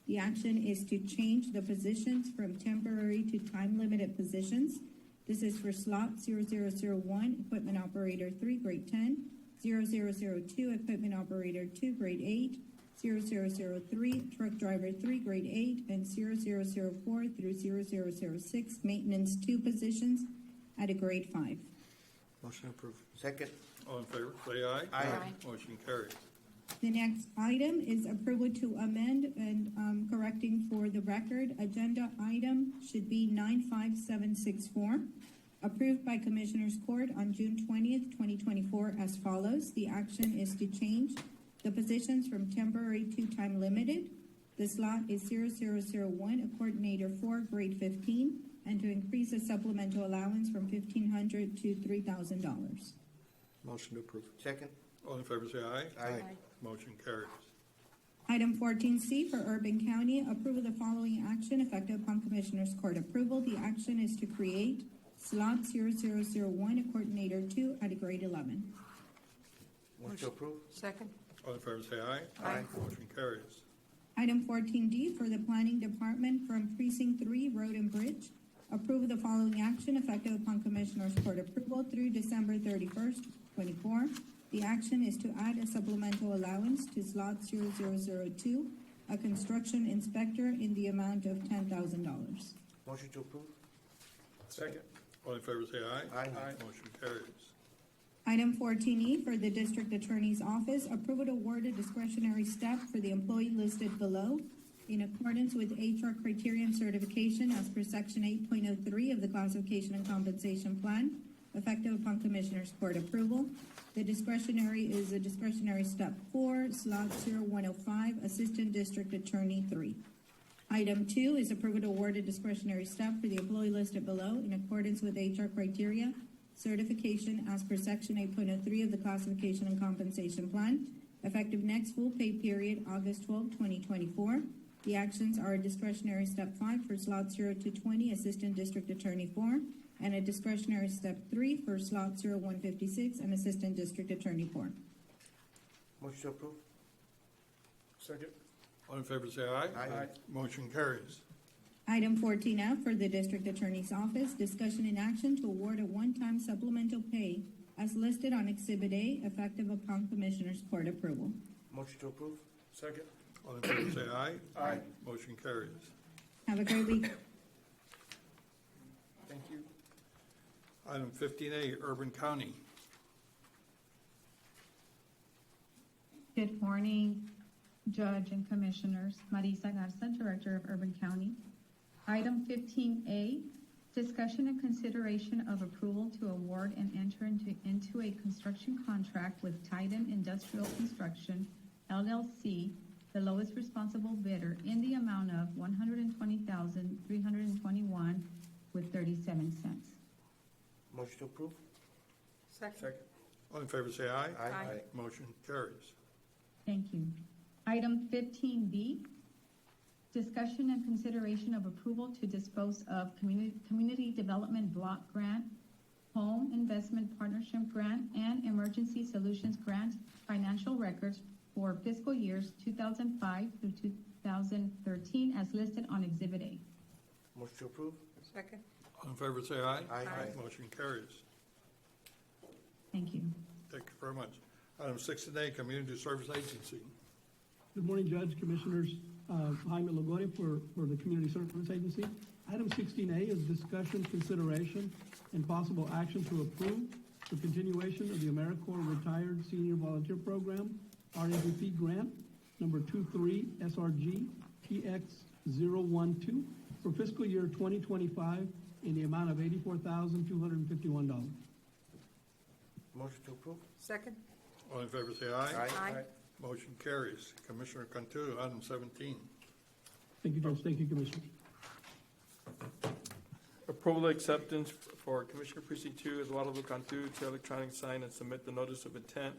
The action is to change the positions from temporary to time-limited positions. This is for slot 0001, Equipment Operator 3, Grade 10, 0002, Equipment Operator 2, Grade 8, 0003, Truck Driver 3, Grade 8, and 0004 through 0006, Maintenance 2 positions at a Grade 5. Motion approved. Second. All in favor, say aye. Aye. Motion carries. The next item is approval to amend and correcting for the record. Agenda item should be 95764, approved by Commissioners Court on June 20th, 2024 as follows. The action is to change the positions from temporary to time limited. The slot is 0001, a coordinator 4, grade 15, and to increase the supplemental allowance from $1,500 to $3,000. Motion to approve. Second. All in favor, say aye. Aye. Motion carries. Item 14C for Urban County, approve of the following action effective upon Commissioners Court approval. The action is to create slot 0001, a coordinator 2 at a grade 11. Motion to approve. Second. All in favor, say aye. Aye. Motion carries. Item 14D for the Planning Department from Precinct 3, Road and Bridge. Approve of the following action effective upon Commissioners Court approval through December 31st, 24. The action is to add a supplemental allowance to slot 0002, a construction inspector in the amount of $10,000. Motion to approve. Second. All in favor, say aye. Aye. Motion carries. Item 14E for the District Attorney's Office, approval to award a discretionary step for the employee listed below in accordance with HR criteria and certification as per Section 8.03 of the Classification and Compensation Plan, effective upon Commissioners Court approval. The discretionary is a discretionary step 4, slot 0105, Assistant District Attorney 3. Item 2 is approval to award a discretionary step for the employee listed below in accordance with HR criteria, certification as per Section 8.03 of the Classification and Compensation Plan, effective next full pay period, August 12, 2024. The actions are a discretionary step 5 for slot 0 to 20, Assistant District Attorney 4, and a discretionary step 3 for slot 0156 and Assistant District Attorney 4. Motion to approve. Second. All in favor say aye. Aye. Motion carries. Item 14F for the District Attorney's Office, discussion and action to award a one-time supplemental pay as listed on Exhibit A, effective upon Commissioners Court approval. Motion to approve. Second. All in favor say aye. Aye. Motion carries. Have a great week. Thank you. Item 15A, Urban County. Good morning, Judge and Commissioners. Marisa Garza, Director of Urban County. Item 15A, discussion and consideration of approval to award and enter into a construction contract with Titan Industrial Construction, LLC, the lowest responsible bidder, in the amount of $120,321 with 37 cents. Motion to approve. Second. All in favor say aye. Aye. Motion carries. Thank you. Item 15B, discussion and consideration of approval to dispose of Community Development Block Grant, Home Investment Partnership Grant, and Emergency Solutions Grant financial records for fiscal years 2005 through 2013 as listed on Exhibit A. Motion to approve. Second. All in favor say aye. Aye. Motion carries. Thank you. Thank you very much. Item 16A, Community Service Agency. Good morning, Judge, Commissioners. Jaime Logore for the Community Service Agency. Item 16A is discussion, consideration, and possible action to approve the continuation of the AmeriCorps Retired Senior Volunteer Program, RAVP grant, number 23 SRG TX012 for fiscal year 2025 in the amount of $84,251. Motion to approve. Second. All in favor say aye. Aye. Motion carries. Commissioner Cantu, item 17. Thank you, Judge. Thank you, Commissioner. Approval acceptance for Commissioner Precinct 2 as Guadalupe Cantu to electronic sign and submit the notice of intent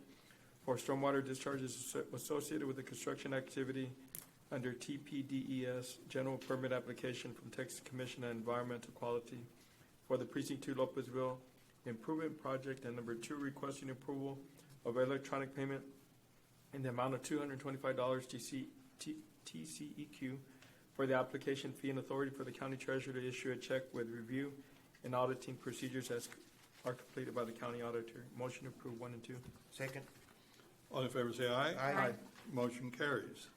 for stormwater discharges associated with the construction activity under TPDES General Permit Application from Texas Commission on Environmental Quality for the Precinct 2 Lopezville Improvement Project, and number 2, requesting approval of electronic payment in the amount of $225 TCEQ for the application fee and authority for the county treasurer to issue a check with review and auditing procedures as are completed by the county auditor. Motion to approve 1 and 2. Second. All in favor say aye. Aye. Motion carries.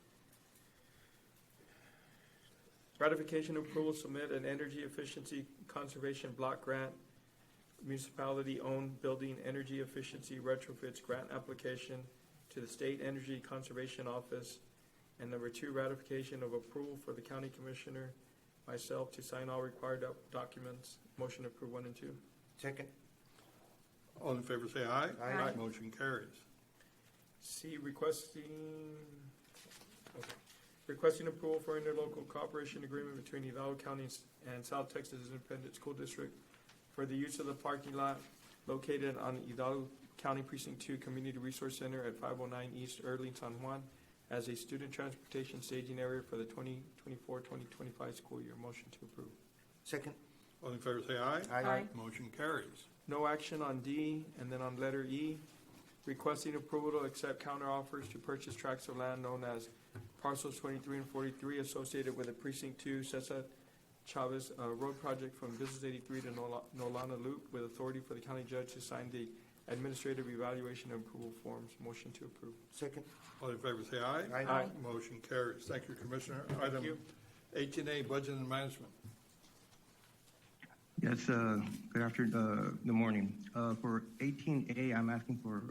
Ratification approval, submit an energy efficiency conservation block grant, municipality-owned building energy efficiency retrofits grant application to the State Energy Conservation Office. And number 2, ratification of approval for the county commissioner, myself, to sign all required documents. Motion to approve 1 and 2. Second. All in favor say aye. Aye. Motion carries. C, requesting approval for interlocal cooperation agreement between Hidalgo County and South Texas Independent School District for the use of the parking lot located on Hidalgo County Precinct 2 Community Resource Center at 509 East Early, San Juan, as a student transportation staging area for the 2024-2025 school year. Motion to approve. Second. All in favor say aye. Aye. Motion carries. No action on D, and then on letter E, requesting approval to accept counteroffers to purchase tracts of land known as parcels 23 and 43 associated with the Precinct 2 Cesar Chavez Road Project from Business 83 to Nolana Loop, with authority for the county judge to sign the administrative evaluation and approval forms. Motion to approve. Second. All in favor say aye. Aye. Motion carries. Thank you, Commissioner. Thank Item you. 18A, Budget and Management. Yes, good afternoon, good morning. For 18A, I'm asking for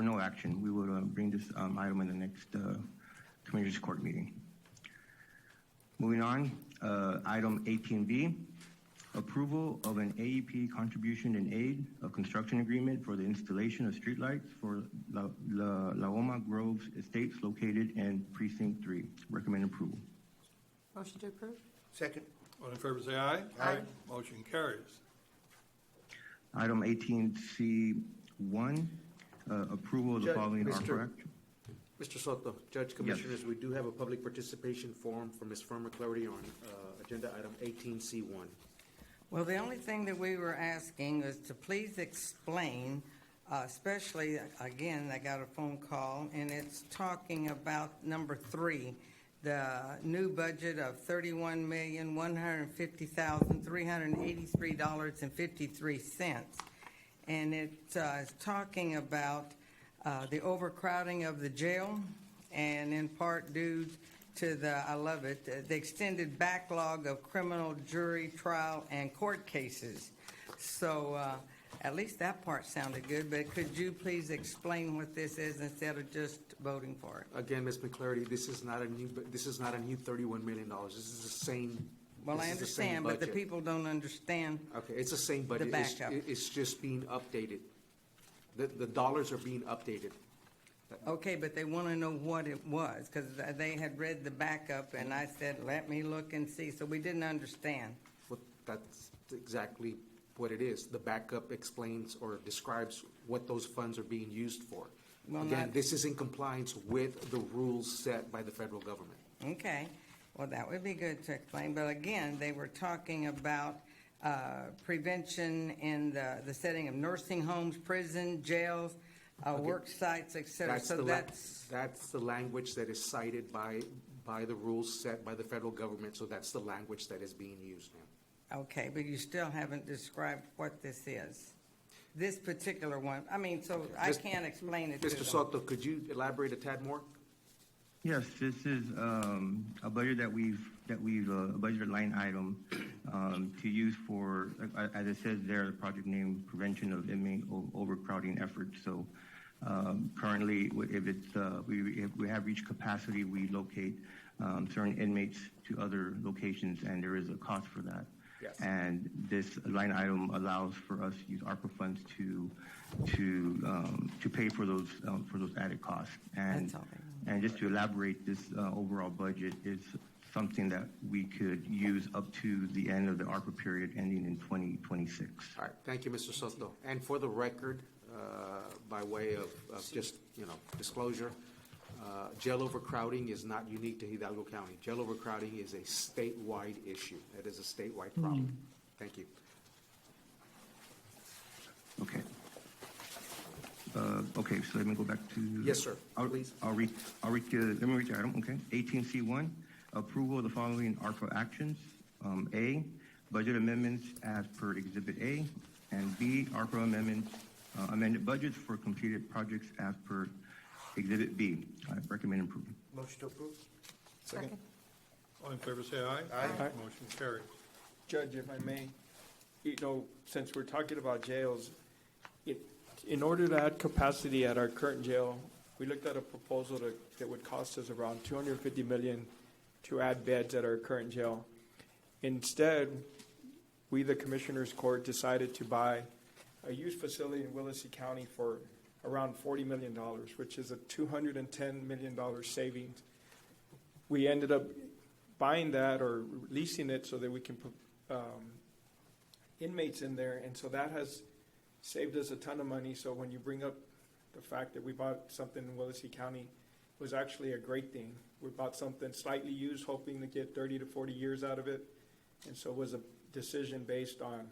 no action. We will bring this item in the next Commissioners Court meeting. Moving on, item 18B, approval of an AEP contribution and aid of construction agreement for the installation of streetlights for La Oma Groves Estates located in Precinct 3. Recommend approval. Motion to approve? Second. All in favor, say aye. Aye. Motion carries. Item 18C1, approval of the Judge, following Mr. ARPA act. Mr. Soto, Judge, Commissioners, we do have a public participation form from Ms. Firma Clarity on agenda item 18C1. Well, the only thing that we were asking was to please explain, especially, again, I got a phone call, and it's talking about number 3, the new budget of $31,150,383.53. And it's talking about the overcrowding of the jail, and in part due to I love it, the extended backlog of criminal jury trial and court cases. So at least that part sounded good, but could you please explain what this is instead of just voting for it? Again, Ms. McClarity, this is not a new $31 million. This is the same. Well, I this is the same understand, but the budget. people don't understand. Okay, it's the same budget. The backup. It's just being updated. The dollars are being updated. Okay, but they want to know what it was, because they had read the backup, and I said, let me look and see, so we didn't understand. Well, that's exactly what it is. The backup explains or describes what those funds are being used for. Well, Again, this is in compliance with the rules set by the federal government. Okay, well, that would be good to explain, but again, they were talking about prevention in the setting of nursing homes, prison, jails, work sites, et cetera. So That's the language that is cited by the rules set by the federal government, so that's the language that is being used now. Okay, but you still haven't described what this is. This particular one, I mean, so I can't explain it to them. Mr. Soto, could you elaborate a tad more? Yes, this is a budget that we've a budgeted line item to use for, as it says there, the project name prevention of inmate overcrowding efforts. So currently, if it's if we have reached capacity, we locate certain inmates to other locations, and there is a cost for that. Yes. And this line item allows for us to use ARPA funds to pay for those added costs. And and just to elaborate, this overall budget is something that we could use up to the end of the ARPA period ending in 2026. All right, thank you, Mr. Soto. And for the record, by way of just, disclosure, jail overcrowding is not unique to Hidalgo County. Jail overcrowding is a statewide issue. That is a statewide problem. Thank you. Okay. Okay, so let me go back to. Yes, sir. Please. Let me read the item, okay. 18C1, approval of the following ARPA actions. A, budget amendments as per Exhibit A, and B, ARPA amendments, amended budgets for completed projects as per Exhibit B. I recommend approval. Motion to approve. Second. All in favor, say aye. Aye. Motion carries. Judge, if I may, since we're talking about jails, in order to add capacity at our current jail, we looked at a proposal that would cost us around $250 million to add beds at our current jail. Instead, we, the Commissioners Court, decided to buy a youth facility in Willacy County for around $40 million, which is a $210 million savings. We ended up buying that or leasing it so that we can put inmates in there, and so that has saved us a ton of money. So when you bring up the fact that we bought something in Willacy County, it was actually a great thing. We bought something slightly used, hoping to get 30 to 40 years out of it, and so it was a decision based on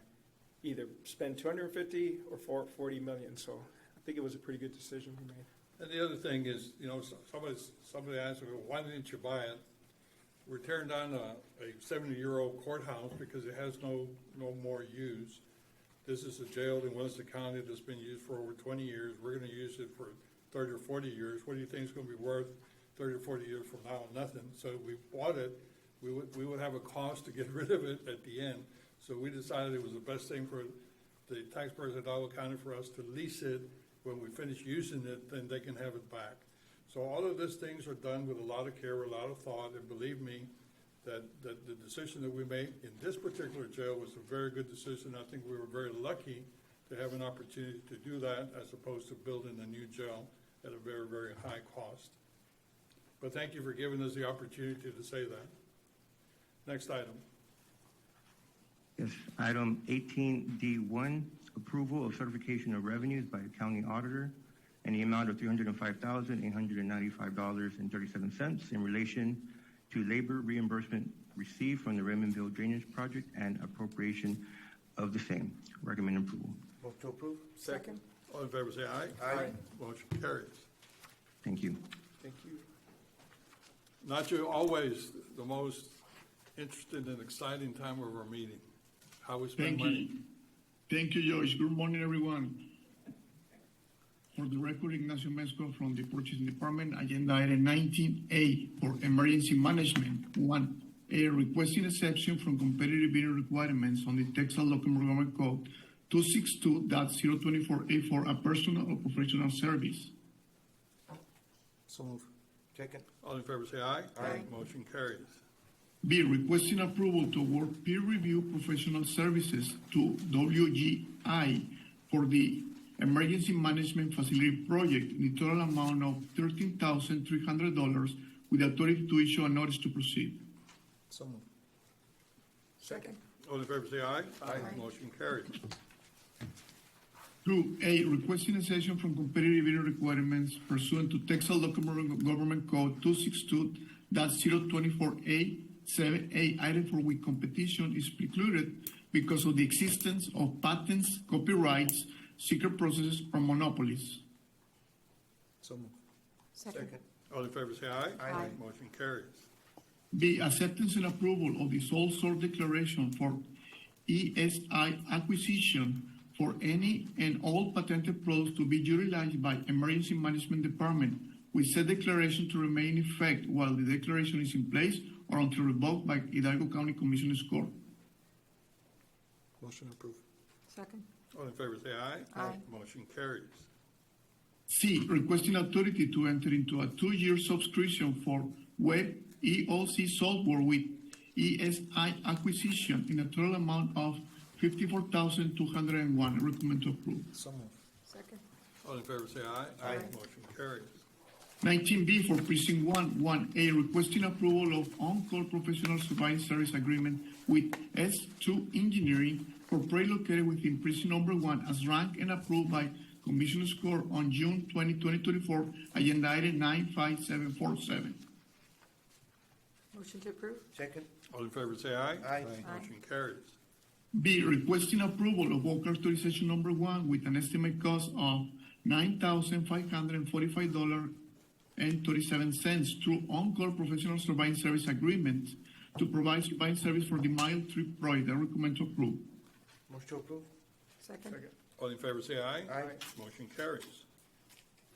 either spend 250 or 40 million. So I think it was a pretty good decision we made. And the other thing is, somebody asked me, well, why didn't you buy it? We're tearing down a 70-year-old courthouse because it has no more use. This is a jail in Willacy County that's been used for over 20 years. We're going to use it for 30 or 40 years. What do you think is going to be worth 30 or 40 years from now? Nothing. So we bought it. We would have a cost to get rid of it at the end. So we decided it was the best thing for the taxpayers of Hidalgo County for us to lease it. When we finish using it, then they can have it back. So all of these things are done with a lot of care, a lot of thought, and believe me, that the decision that we made in this particular jail was a very good decision. I think we were very lucky to have an opportunity to do that as opposed to building a new jail at a very, very high cost. But thank you for giving us the opportunity to say that. Next item. Yes, item 18D1, approval of certification of revenues by a county auditor in the amount of $305,895.37 in relation to labor reimbursement received from the Raymondville Drainage Project and appropriation of the same. Recommend approval. Move to approve. Second. All in favor, say aye. Aye. Motion carries. Thank you. Thank you. Nacho, always the most interesting and exciting time of our meeting, how we spend Thank money. you. Thank you, Joyce. Good morning, everyone. For the record, Ignacio Mesco from the Purchasing Department, agenda item 19A for emergency management. 1A, requesting exception from competitive bidding requirements on the Texas Local Government Code 262.024A for a personal or professional service. So move. Second. All in favor, say aye. Aye. Motion carries. B, requesting approval to award peer review professional services to WGI for the Emergency Management Facility Project in the total amount of $13,300 with authority to issue a notice to proceed. So move. Second. All in favor, say aye. Aye. Motion carries. 2A, requesting exception from competitive bidding requirements pursuant to Texas Local Government Code 262.024A 7A, item for which competition is precluded because of the existence of patents, copyrights, secret processes, or monopolies. So move. Second. All in favor, say aye. Aye. Motion carries. B, acceptance and approval of the sole source declaration for ESI acquisition for any and all patented products to be utilized by Emergency Management Department, with said declaration to remain in effect while the declaration is in place or until revoked by Hidalgo County Commissioners Court. Motion approved. Second. All in favor, say aye. Aye. Motion carries. C, requesting authority to enter into a 2-year subscription for web EOC software with ESI acquisition in a total amount of $54,201. Recommend to approve. So move. Second. All in favor, say aye. Aye. Motion carries. 19B for Precinct 1, 1A, requesting approval of on-call professional surveying service agreement with S2 Engineering for project located within Precinct Number 1 as ranked and approved by Commissioners Court on June 20, 2024, agenda item 95747. Motion to approve. Second. All in favor, say aye. Aye. Motion carries. B, requesting approval of work authorization number 1 with an estimate cost of $9,545.37 through on-call professional surveying service agreement to provide surveying service for the Mile 3 project. I recommend to approve. Motion to approve. Second. All in favor, say aye. Aye. Motion carries.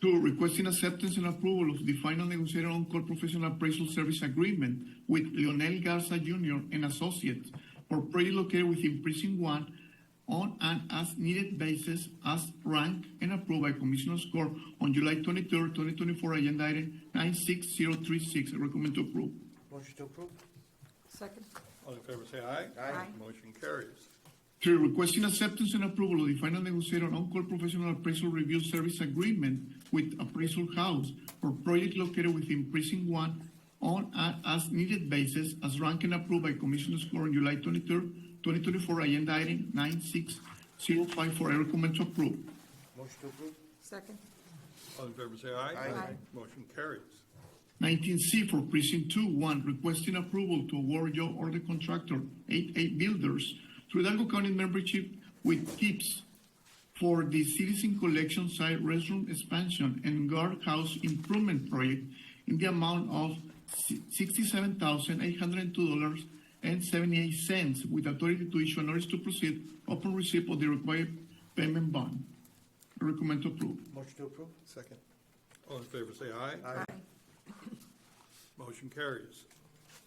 2, requesting acceptance and approval of the final negotiated on-call professional appraisal service agreement with Leonel Garza Jr. and Associates for project located within Precinct 1 on an as-needed basis as ranked and approved by Commissioners Court on July 23, 2024, agenda item 96036. I recommend to approve. Motion to approve. Second. All in favor, say aye. Aye. Motion carries. 3, requesting acceptance and approval of the final negotiated on-call professional appraisal review service agreement with Appraisal House for project located within Precinct 1 on an as-needed basis as ranked and approved by Commissioners Court on July 23, 2024, agenda item 96054. I recommend to approve. Motion to approve. Second. All in favor, say aye. Aye. Motion carries. 19C for Precinct 2, 1, requesting approval to award job order contractor 88 Builders through Hidalgo County membership with TIPS for the Citizen Collection Site Restroom Expansion and Guardhouse Improvement Project in the amount of $67,802.78 with authority to issue a notice to proceed upon receipt of the required payment bond. I recommend to approve. Motion to approve. Second. All in favor, say aye. Aye. Motion carries.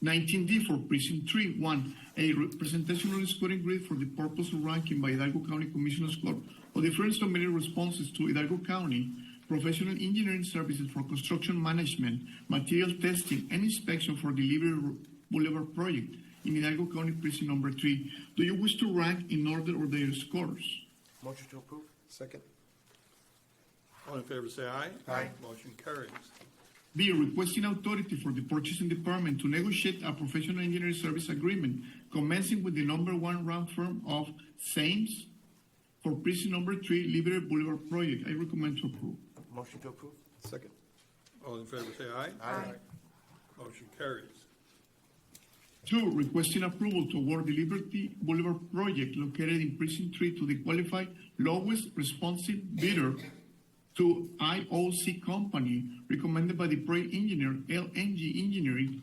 19D for Precinct 3, 1, a representation on scoring grid for the purpose of ranking by Hidalgo County Commissioners Court of different submitted responses to Hidalgo County professional engineering services for construction management, material testing, and inspection for the Liberty Boulevard project in Hidalgo County Precinct number 3. Do you wish to rank in order of their scores? Motion to approve. Second. All in favor, say aye. Aye. Motion carries. B, requesting authority for the purchasing department to negotiate a professional engineering service agreement commencing with the number one ranked firm of Sames for precinct number 3, Liberty Boulevard project. I recommend to approve. Motion to approve. Second. All in favor, say aye. Aye. Motion carries. 2, requesting approval to award the Liberty Boulevard project located in precinct 3 to the qualified lowest responsive bidder to IOC company recommended by the project engineer LNG Engineering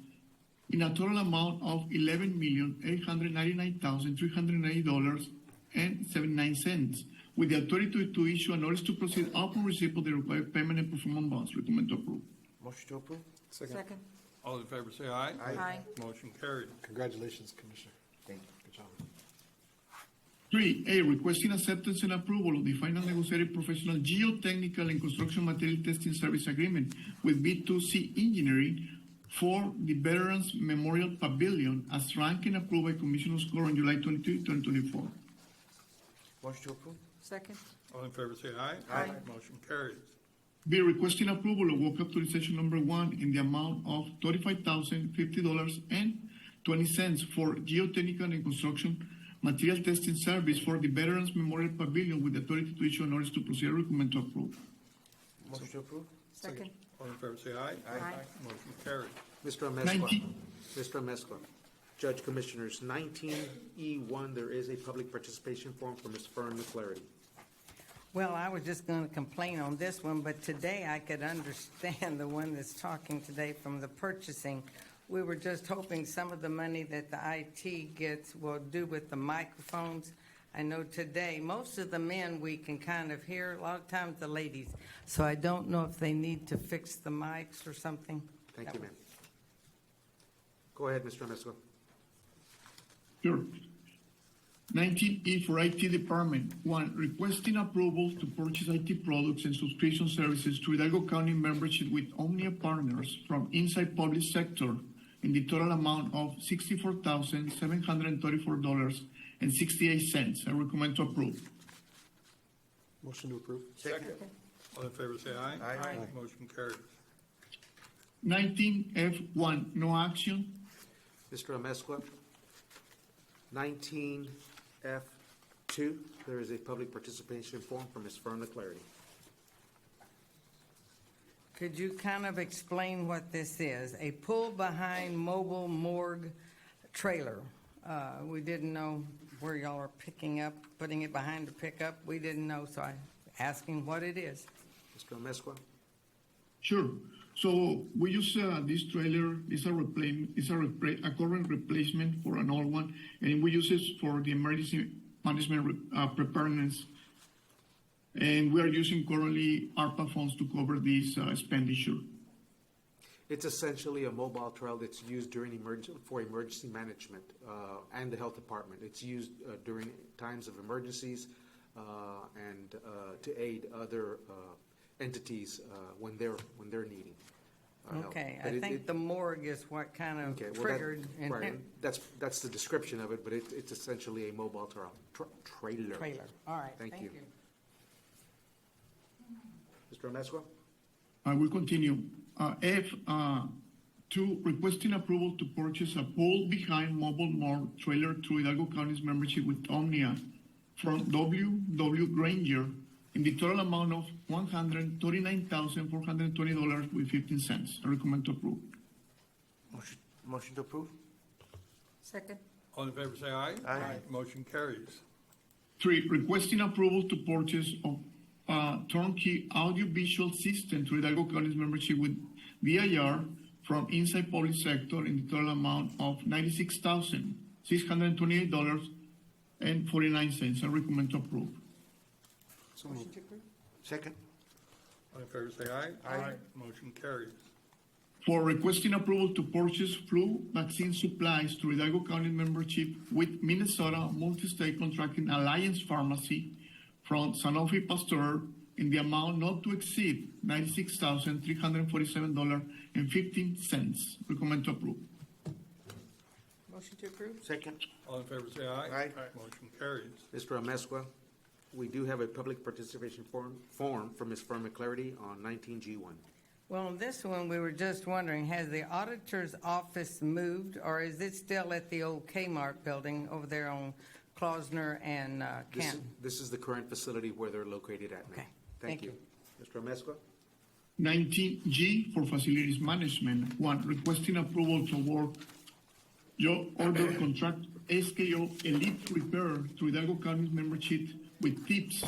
in a total amount of $11,899,390.79 with the authority to issue a notice to proceed upon receipt of the required payment and performance bonds. Recommend to approve. Motion to approve. Second. All in favor, say aye. Aye. Motion carried. Congratulations, Commissioner. Thank you. Good job. 3A, requesting acceptance and approval of the final negotiated professional geotechnical and construction material testing service agreement with B2C Engineering for the Veterans Memorial Pavilion as ranked and approved by Commissioner's Court on July 22, 2024. Motion to approve. Second. All in favor, say aye. Aye. Motion carries. B, requesting approval of work authorization number 1 in the amount of $35,050.20 for geotechnical and construction material testing service for the Veterans Memorial Pavilion with the authority to issue a notice to proceed. Recommend to approve. Motion to approve. Second. All in favor, say aye. Aye. Motion carried. Mr. Amezcua. Mr. Amezcua. Judge Commissioners, 19E1, there is a public participation form for Ms. Fern McClarity. Well, I was just going to complain on this one, but today I could understand the one that's talking today from the purchasing. We were just hoping some of the money that the IT gets will do with the microphones. I know today, most of the men we can kind of hear, a lot of times the ladies. So I don't know if they need to fix the mics or something. Thank you, ma'am. Go ahead, Mr. Amezcua. Sure. 19E for IT Department. 1, requesting approval to purchase IT products and subscription services to Hidalgo County membership with Omnia Partners from inside public sector in the total amount of $64,734.68. I recommend to approve. Motion to approve. Second. All in favor, say aye. Aye. Motion carries. 19F1, no action. Mr. Amezcua. 19F2, there is a public participation form for Ms. Fern McClarity. Could you kind of explain what this is? A pull-behind mobile morgue trailer. We didn't know where y'all are putting it behind the pickup. We didn't know, so I'm asking what it is. Mr. Amezcua. Sure. So we use this trailer. It's a current replacement for an old one, and we use it for the emergency management preparedness. And we are using currently ARPA funds to cover this expenditure. It's essentially a mobile trail that's used during emergency management and the health department. It's used during times of emergencies and to aid other entities when they're needing. Okay, But I think the morgue is what kind of triggered. Right, that's the description of it, but it's essentially a mobile trailer. Trailer, all right, Thank you. Mr. Amezcua? I will continue. F2, requesting approval to purchase a pull-behind mobile morgue trailer through Hidalgo County's membership with Omnia from W. Granger in the total amount of $139,420.15. I recommend to approve. Motion to approve? Second. All in favor, say aye. Aye. Motion carries. 3, requesting approval to purchase of turnkey audiovisual system to Hidalgo County's membership with VIR from inside public sector in the total amount of $96,628.49. I recommend to approve. Second. All in favor, say aye. Aye. Motion carries. For requesting approval to purchase flu vaccine supplies through Hidalgo County membership with Minnesota Multi-State Contracting Alliance Pharmacy from Sanofi Pasteur in the amount not to exceed $96,347.15. Recommend to approve. Motion to approve? Second. All in favor, say aye. Aye. Motion carries. Mr. Amezcua, we do have a public participation form from Ms. Fern McClarity on 19G1. Well, on this one, we were just wondering, has the auditor's office moved, or is it still at the old Kmart building over there on Klausner and Canton? This is the current facility where they're located at now. Okay. Thank Thank you. Mr. Amezcua? 19G for facilities management. 1, requesting approval to award job order contract SKO Elite Repair to Hidalgo County membership with tips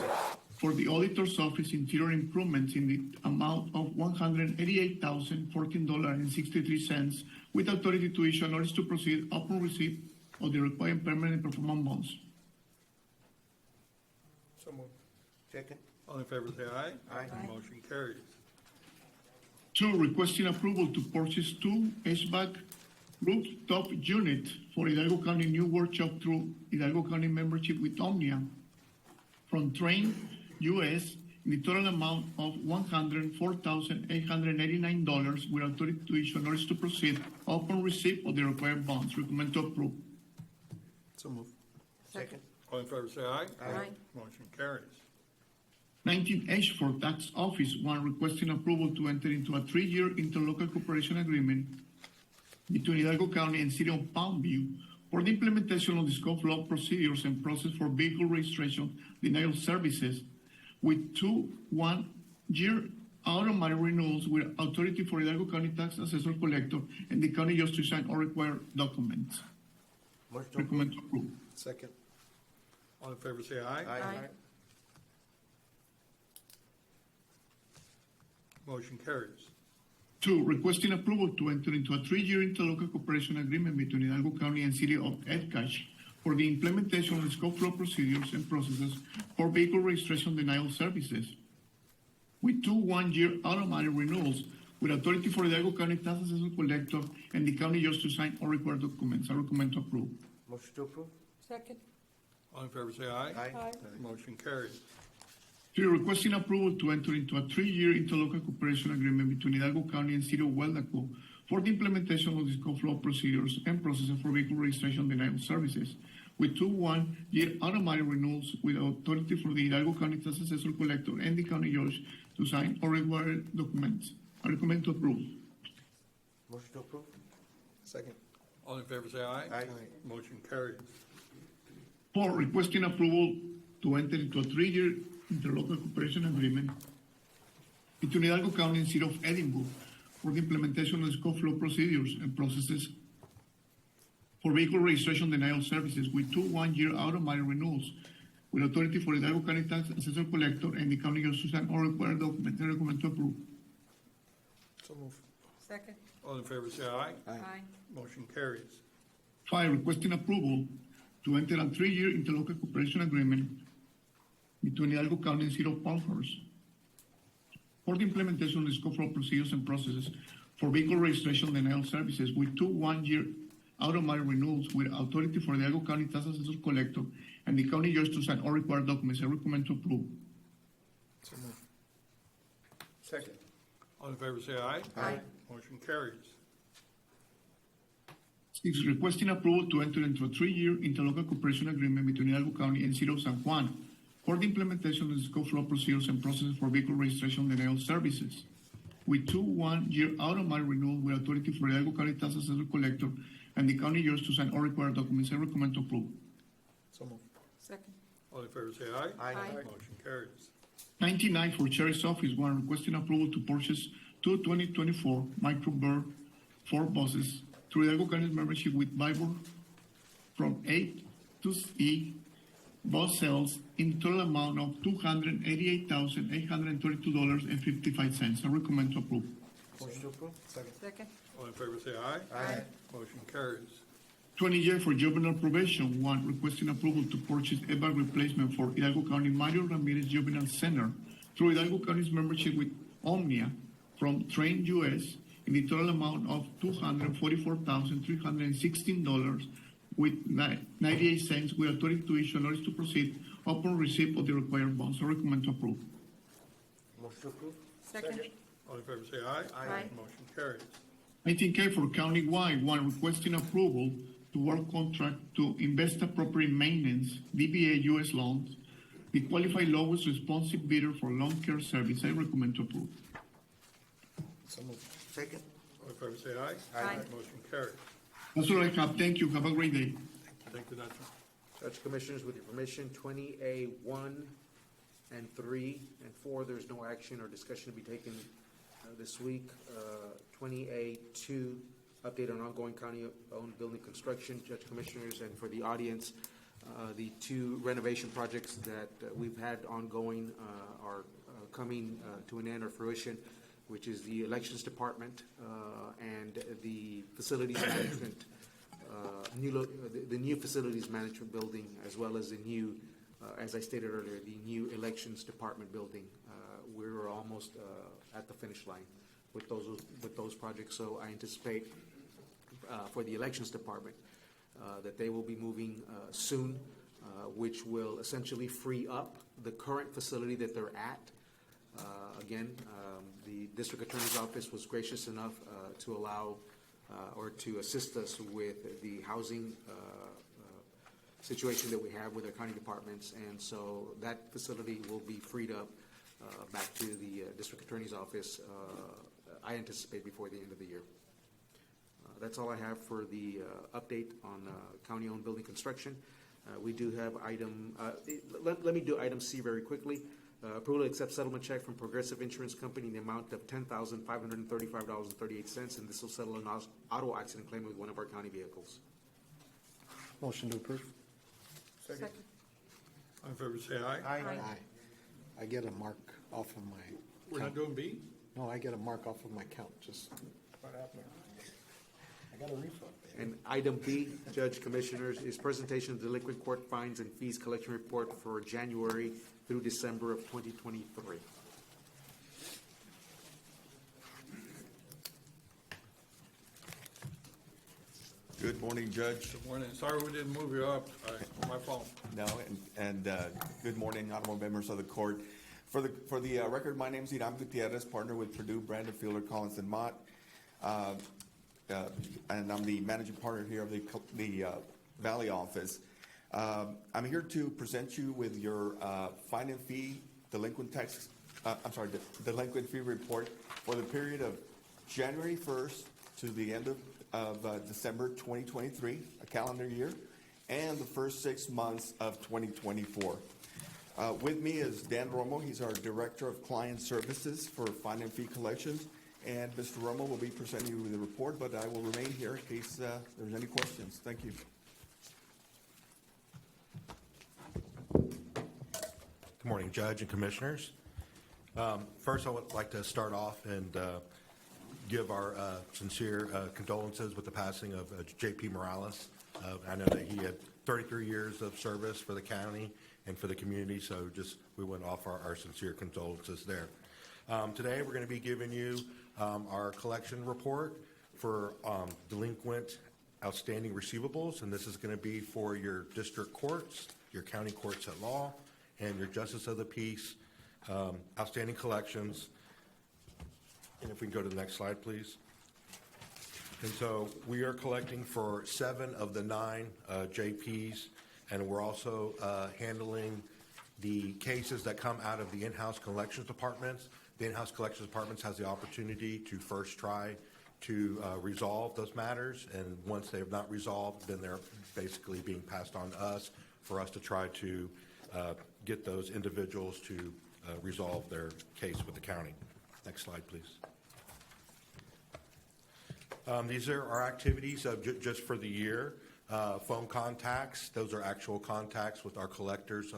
for the auditor's office interior improvements in the amount of $188,014.63 with authority to issue a notice to proceed upon receipt of the required permanent performance bonds. So moved. Second. All in favor, say aye. Aye. Motion carries. 2, requesting approval to purchase 2 HVAC rooftop units for Hidalgo County new workshop through Hidalgo County membership with Omnia from Train US in the total amount of $104,889 with authority to issue a notice to proceed upon receipt of the required bonds. Recommend to approve. So moved. Second. All in favor, say aye. Aye. Motion carries. 19H for tax office. 1, requesting approval to enter into a 3-year interlocal cooperation agreement between Hidalgo County and City of Palm View for the implementation of the scope of law procedures and process for vehicle registration denial services with 2 1-year automatic renewals with authority for Hidalgo County tax assessor collector and the county just to sign all required documents. Recommend to approve. Second. All in favor, say aye. Aye. Motion carries. 2, requesting approval to enter into a 3-year interlocal cooperation agreement between Hidalgo County and City of Edcouch for the implementation of the scope law procedures and processes for vehicle registration denial services with 2 1-year automatic renewals with authority for Hidalgo County tax assessor collector and the county just to sign all required documents. I recommend to approve. Motion to approve? Second. All in favor, say aye. Aye. Motion carries. 3, requesting approval to enter into a 3-year interlocal cooperation agreement between Hidalgo County and City of Hueldaco for the implementation of the scope law procedures and processes for vehicle registration denial services with 2 1-year automatic renewals with authority for the Hidalgo County tax assessor collector and the county judge to sign all required documents. I recommend to approve. Motion to approve? Second. All in favor, say aye. Aye. Motion carries. 4, requesting approval to enter into a 3-year interlocal cooperation agreement between Hidalgo County and City of Edinburgh for the implementation of the scope law procedures and processes for vehicle registration denial services with 2 1-year automatic renewals with authority for Hidalgo County tax assessor collector and the county judge to sign all required documents. I recommend to approve. So moved. Second. All in favor, say aye. Aye. Motion carries. 5, requesting approval to enter a 3-year interlocal cooperation agreement between Hidalgo County and City of Palmhurst for the implementation of the scope law procedures and processes for vehicle registration denial services with 2 1-year automatic renewals with authority for the Hidalgo County tax assessor collector and the county judge to sign all required documents. I recommend to approve. So moved. Second. All in favor, say aye. Aye. Motion carries. 6, requesting approval to enter into a 3-year interlocal cooperation agreement between Hidalgo County and City of San Juan for the implementation of the scope law procedures and processes for vehicle registration denial services with 2 1-year automatic renewal with authority for Hidalgo County tax assessor collector and the county judge to sign all required documents. I recommend to approve. So moved. Second. All in favor, say aye. Aye. Motion carries. 99 for Sheriff's Office. 1, requesting approval to purchase 2 2024 Microbird 4 buses through Hidalgo County membership with Vibor from A to E bus sales in total amount of $288,832.55. I recommend to approve. Motion to approve? Second. Second. All in favor, say aye. Aye. Motion carries. 20J for juvenile probation. 1, requesting approval to purchase airbag replacement for Hidalgo County Mario Ramirez Juvenile Center through Hidalgo County's membership with Omnia from Train US in the total amount of $244,316 with 98 cents with authority to issue notice to proceed upon receipt of the required bonds. I recommend to approve. Motion to approve? Second. All in favor say aye. Aye. Motion carries. 19K for countywide, one requesting approval to work contract to Investa Property Maintenance, DBA US Loans, the qualified lowest responsive bidder for lawn care service. I recommend to approve. So moved. Second. All in favor say aye. Aye. Motion carries. That's all I have. Thank you. Have a great day. Thank you, Nacho. Judge Commissioners, with your permission, 20A 1 and 3 and 4, there's no action or discussion to be taken this week. 20A 2, update on ongoing county-owned building construction. Judge Commissioners, and for the audience, the two renovation projects that we've had ongoing are coming to an end or fruition, which is the Elections Department and the Facilities Management, the new Facilities Management Building, as well as the new, as I stated earlier, the new Elections Department building. We're almost at the finish line with those projects, so I anticipate for the Elections Department that they will be moving soon, which will essentially free up the current facility that they're at. Again, the District Attorney's Office was gracious enough to allow or to assist us with the housing situation that we have with our county departments, and so that facility will be freed up back to the District Attorney's Office, I anticipate before the end of the year. That's all I have for the update on county-owned building construction. We do have item, let me do item C very quickly. Approval to accept settlement check from Progressive Insurance Company in the amount of $10,535.38, and this will settle an auto accident claim with one of our county vehicles. Motion to approve. Second. All in favor say aye. Aye. I get a mark off of my We're not count. doing B? No, I get a mark off of my count, just. What happened? I got a refund. And item B, Judge Commissioners, is presentation of delinquent court fines and fees collection report for January through December of 2023. Good morning, Judge. Good morning. Sorry we didn't move you up. My fault. No, and good morning, honorable members of the court. For the record, my name is Hiram Gutierrez, partner with Purdue, Brandon Fielder, Collins and Mott, and I'm the managing partner here of the Valley office. I'm here to present you with your fine and fee delinquent fee report for the period of January 1st to the end of December 2023, a calendar year, and the first 6 months of 2024. With me is Dan Romo. He's our Director of Client Services for Fine and Fee Collections. And Mr. Romo will be presenting you with the report, but I will remain here in case there's any questions. Thank you. Good morning, Judge and Commissioners. First, I would like to start off and give our sincere condolences with the passing of J.P. Morales. I know that he had 33 years of service for the county and for the community, so we want to offer our sincere condolences there. Today, we're going to be giving you our collection report for delinquent outstanding receivables, and this is going to be for your district courts, your county courts at law, and your justice of the peace outstanding collections. And if we can go to the next slide, please. And so we are collecting for 7 of the 9 JPs, and we're also handling the cases that come out of the in-house collections departments. The in-house collections departments has the opportunity to first try to resolve those matters, and once they have not resolved, then they're basically being passed on to us for us to try to get those individuals to resolve their case with the county. Next slide, please. These are our activities just for the year. Phone contacts, those are actual contacts with our collectors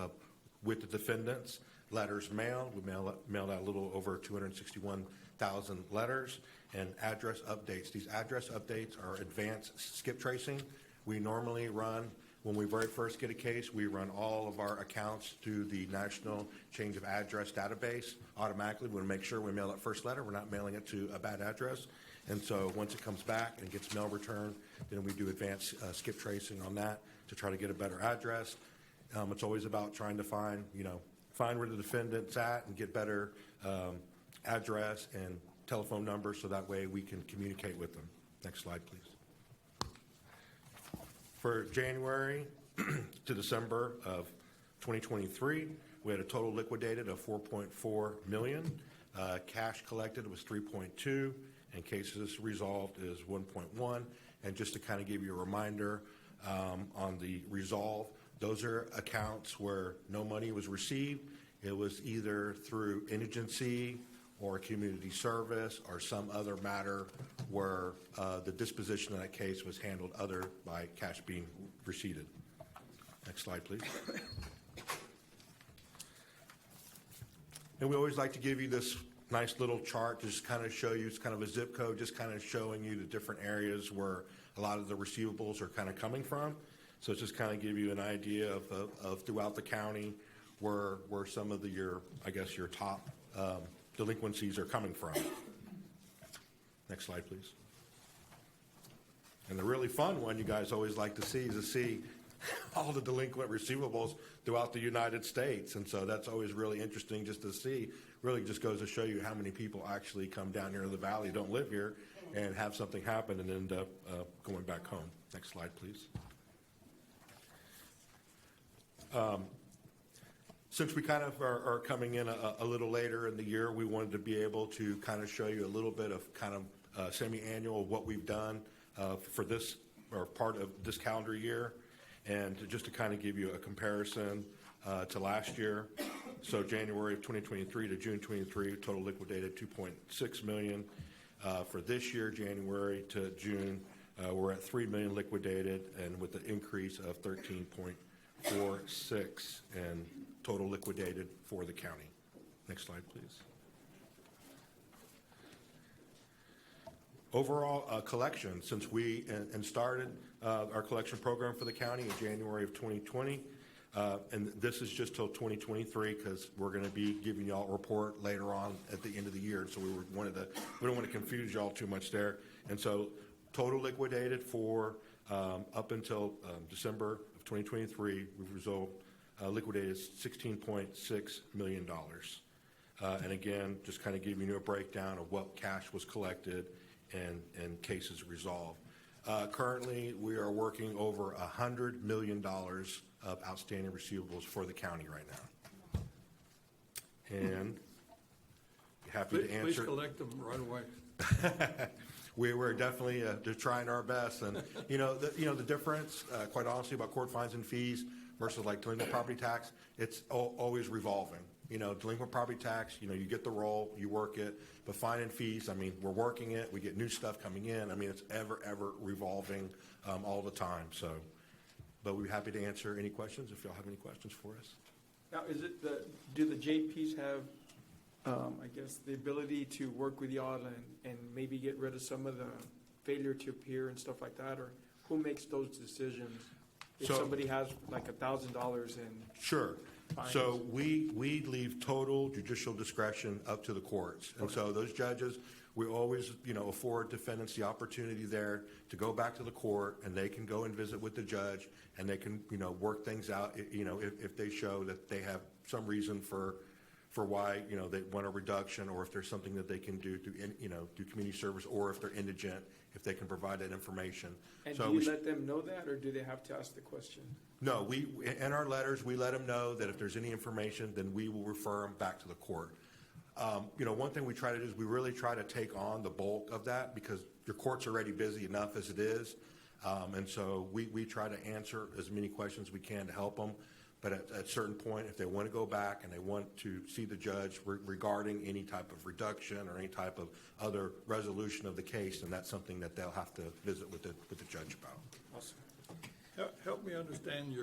with the defendants. Letters mailed, we mailed out a little over 261,000 letters. And address updates. These address updates are advanced skip tracing. We normally run When we very first get a case, we run all of our accounts through the National Change of Address database automatically. We want to make sure we mail that first letter. We're not mailing it to a bad address. And so once it comes back and gets mail return, then we do advanced skip tracing on that to try to get a better address. It's always about trying to find where the defendant's at and get better address and telephone numbers so that way we can communicate with them. Next slide, please. For January to December of 2023, we had a total liquidated of $4.4 million. Cash collected was $3.2, and cases resolved is $1.1. And just to kind of give you a reminder on the resolve, those are accounts where no money was received. It was either through indigency or community service or some other matter where the disposition of that case was handled other by cash being receipted. Next slide, please. And we always like to give you this nice little chart to just kind of show you, it's kind of a zip code, just kind of showing you the different areas where a lot of the receivables are kind of coming from. So it's just kind of give you an idea of throughout the county where some of your top delinquencies are coming from. Next slide, please. And the really fun one you guys always like to see all the delinquent receivables throughout the United States. And so that's always really interesting just to see. Really just goes to show you how many people actually come down here to the valley, don't live here, and have something happen and end up going back home. Next slide, please. Since we kind of are coming in a little later in the year, we wanted to be able to kind of show you a little bit of kind of semi-annual of what we've done for this or part of this calendar year, and just to kind of give you a comparison to last year. So January of 2023 to June 23, total liquidated $2.6 million. For this year, January to June, we're at $3 million liquidated, and with an increase of 13.46 and total liquidated for the county. Next slide, please. Overall collection, since we started our collection program for the county in January of 2020, and this is just till 2023 because we're going to be giving y'all a report later on at the end of the year. So we don't want to confuse y'all too much there. And so total liquidated for up until December of 2023, we've liquidated $16.6 million. And again, just kind of giving you a breakdown of what cash was collected and cases resolved. Currently, we are working over $100 million of outstanding receivables for the county right now. And happy to answer. Please collect them right away. We're definitely just trying our best, and the difference, quite honestly, about court fines and fees versus like delinquent property tax, it's always revolving. Delinquent property tax, you get the roll, you work it, but fine and fees, I mean, we're working it, we get new stuff coming in. I mean, it's ever revolving all the time. So, but we'd be happy to answer any questions if y'all have any questions for us. Now, do the JPs have, the ability to work with y'all and maybe get rid of some of the failure to appear and stuff like that, or who makes those decisions? If somebody has like $1,000 in Sure. fines. So we leave total judicial discretion up to the courts. And so those judges, we always, afford defendants the opportunity there to go back to the court, and they can go and visit with the judge, and they can, work things out, if they show that they have some reason for why, they want a reduction, or if there's something that they can do through, through community service, or if they're indigent, if they can provide that information. And so do you let them know that, or do they have to ask the question? No, in our letters, we let them know that if there's any information, then we will refer them back to the court. One thing we try to do is we really try to take on the bulk of that because your court's already busy enough as it is. And so we try to answer as many questions as we can to help them. But at a certain point, if they want to go back and they want to see the judge regarding any type of reduction or any type of other resolution of the case, then that's something that they'll have to visit with the judge about. Awesome. Help me understand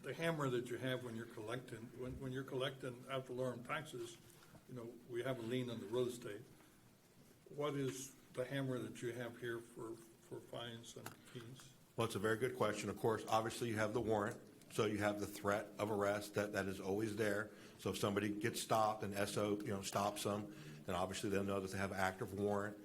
the hammer that you have when you're collecting. When you're collecting ad valorem taxes, we have a lien on the real estate. What is the hammer that you have here for fines and fees? Well, it's a very good question. Of course, obviously, you have the warrant, so you have the threat of arrest that is always there. So if somebody gets stopped and SO, stops them, then obviously they'll know that they have an active warrant.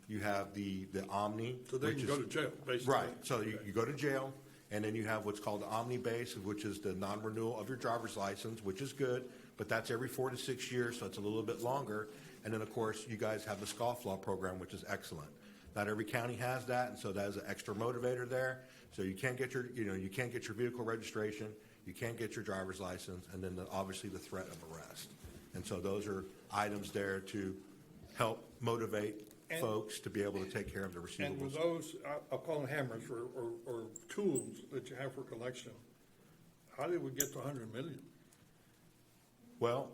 You have the Omni. So they which can is- go to jail, basically. Right. So you go to jail, and then you have what's called the Omni base, which is the non-renewal of your driver's license, which is good, but that's every 4 to 6 years, so it's a little bit longer. And then, of course, you guys have the scofflaw program, which is excellent. Not every county has that, and so that is an extra motivator there. So you can't get your, you can't get your vehicle registration, you can't get your driver's license, and then obviously the threat of arrest. And so those are items there to help motivate And- folks to be able to take care of the receivables. And with those, I'll call them hammers or tools that you have for collection, how did we get to 100 million? Well,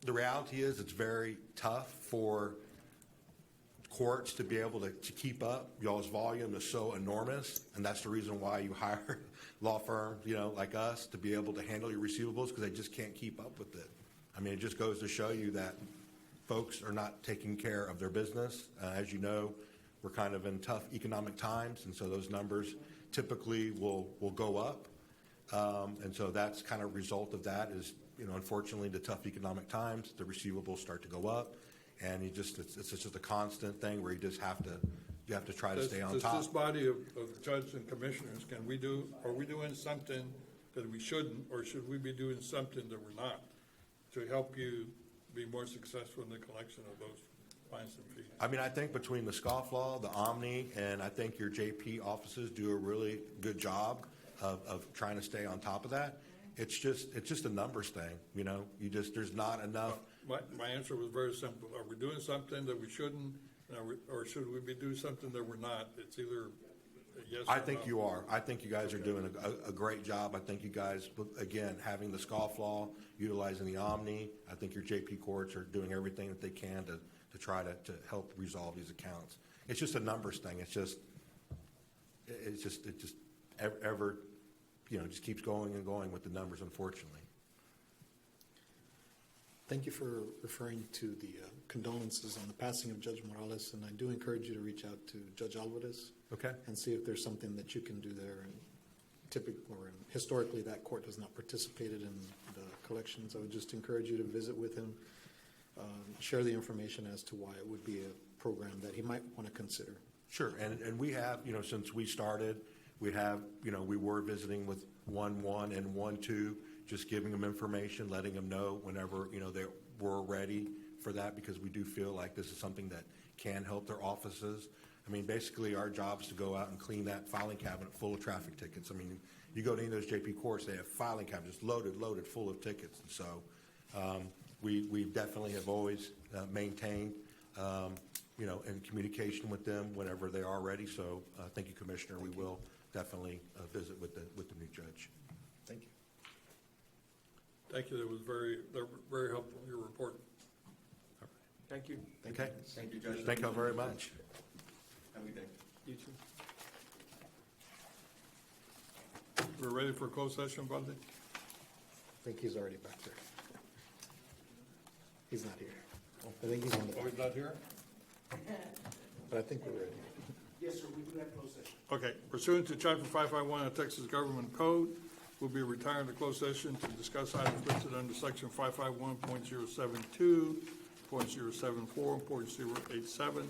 the reality is it's very tough for courts to be able to keep up. Y'all's volume is so enormous, and that's the reason why you hire law firms, like us, to be able to handle your receivables, because they just can't keep up with it. I mean, it just goes to show you that folks are not taking care of their business. As you know, we're kind of in tough economic times, and so those numbers typically will go up. And so that's kind of a result of that is, unfortunately, the tough economic times, the receivables start to go up. And it's just a constant thing where you have to try to stay on top. Does this body of judges and commissioners, are we doing something that we shouldn't, or should we be doing something that we're not to help you be more successful in the collection of those fines and fees? I mean, I think between the scofflaw, the Omni, and I think your JP offices do a really good job of trying to stay on top of that. It's just a numbers thing, there's not enough. My answer was very simple. Are we doing something that we shouldn't, or should we be doing something that we're not? It's either a yes or no. I think you are. I think you guys are doing a great job. I think you guys, again, having the scofflaw, utilizing the Omni, I think your JP courts are doing everything that they can to try to help resolve these accounts. It's just a numbers thing. It just ever, just keeps going and going with the numbers, unfortunately. Thank you for referring to the condolences on the passing of Judge Morales, and I do encourage you to reach out to Judge Alvarez. Okay. And see if there's something that you can do there. And historically, that court has not participated in the collections. I would just encourage you to visit with him, share the information as to why it would be a program that he might want to consider. Sure, and we have, since we started, we were visiting with 1-1 and 1-2, just giving them information, letting them know whenever, they were ready for that, because we do feel like this is something that can help their offices. I mean, basically, our job is to go out and clean that filing cabinet full of traffic tickets. I mean, you go to any of those JP courts, they have filing cabinets loaded full of tickets. And so we definitely have always maintained, in communication with them whenever they are ready. So thank you, Commissioner. We will definitely visit with the new judge. Thank you. Thank you. That was very helpful, your report. Thank you. Okay. Thank you, Judge. Thank you very much. Have a good day. You too. We're ready for a closed session, Valde? I think he's already back there. He's not here. I think he's on the. Oh, he's not here? But I think we're ready. Yes, sir, we do have closed session. Okay, pursuant to Chapter 551 of Texas Government Code, we'll be retiring to closed session to discuss items listed under Section 551.072, .074, .087,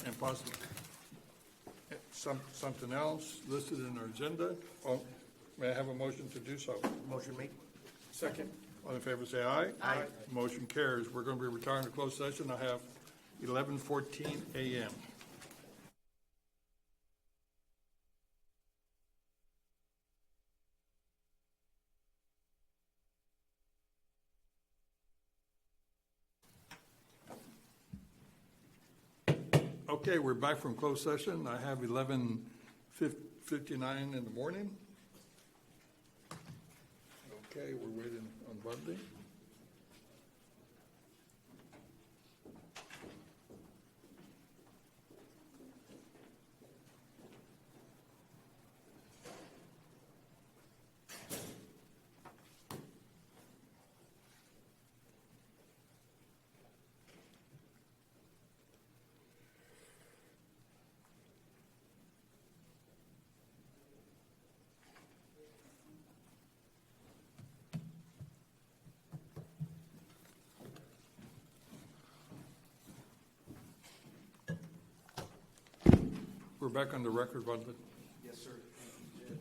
and possibly something else listed in our agenda. Oh, may I have a motion to do so? Motion made. Second. All in favor, say aye. Aye. Motion carries. We're going to be retiring to closed session. I have 11:14 a.m. Okay, we're back from closed session. I have 11:59 in the morning. Okay, we're waiting on Bundy. We're back on the record, Butler. Yes, sir. Thank you, Judge.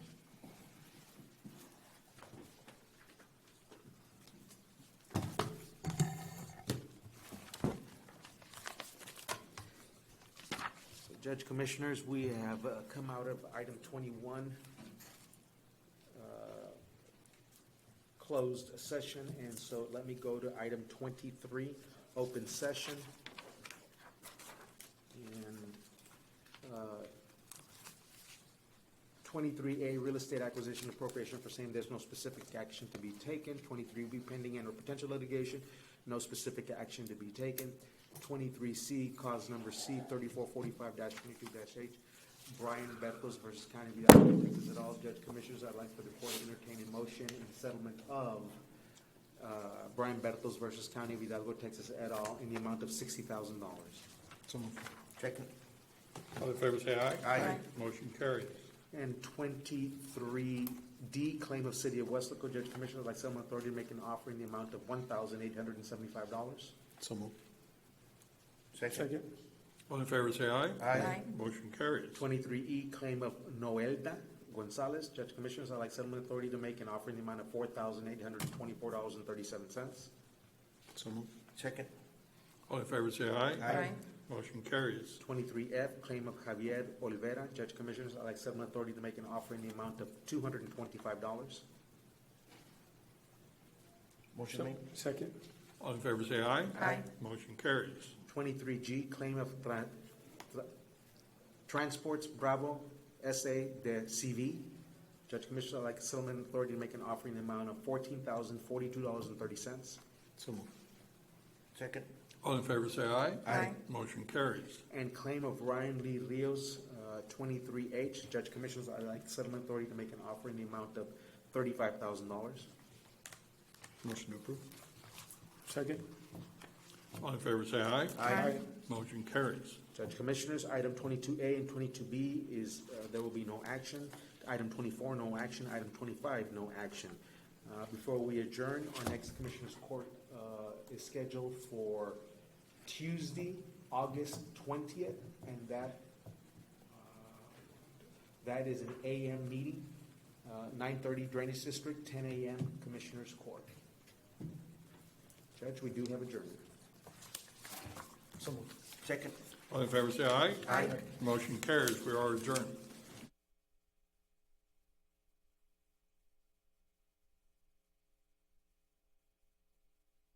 So, Judge Commissioners, we have come out of item 21, closed session, and so let me go to item 23, open session. And 23A, real estate acquisition appropriation for same, there's no specific action to be taken. 23B, pending and or potential litigation, no specific action to be taken. 23C, cause number C 3445-22-H, Brian Bertos versus County of Hidalgo, Texas et al. Judge Commissioners, I'd like for the court to entertain a motion in settlement of Brian Bertos versus County of Hidalgo, Texas et al. In the amount of $60,000. So moved. Second. All in favor, say aye. Aye. Motion carries. And 23D, claim of City of Westlaco, Judge Commissioners, like settlement authority to make an offer in the amount of $1,875. So moved. Second. All in favor, say aye. Aye. Motion carries. 23E, claim of Noelda Gonzalez, Judge Commissioners, I'd like settlement authority to make an offer in the amount of $4,824.37. So moved. Second. All in favor, say aye. Aye. Motion carries. 23F, claim of Javier Olvera, Judge Commissioners, I'd like settlement authority to make an offer in the amount of $225. Motion made. Second. All in favor, say aye. Aye. Motion carries. 23G, claim of Transports Bravo S.A. de CV. Judge Commissioner, I'd like settlement authority to make an offer in the amount of $14,042.30. So moved. Second. All in favor, say aye. Aye. Motion carries. And claim of Ryan Lee Rios, 23H. Judge Commissioners, I'd like settlement authority to make an offer in the amount of $35,000. Motion to approve. Second. All in favor, say aye. Aye. Motion carries. Judge Commissioners, item 22A and 22B is, there will be no action. Item 24, no action. Item 25, no action. Before we adjourn, our next Commissioners Court is scheduled for Tuesday, August 20th, and that is an AM meeting, 9:30 Drainage District, 10 a.m. Commissioners Court. Judge, we do have adjournment. So moved. Second. All in favor, say aye. Aye. Motion carries. We are adjourned.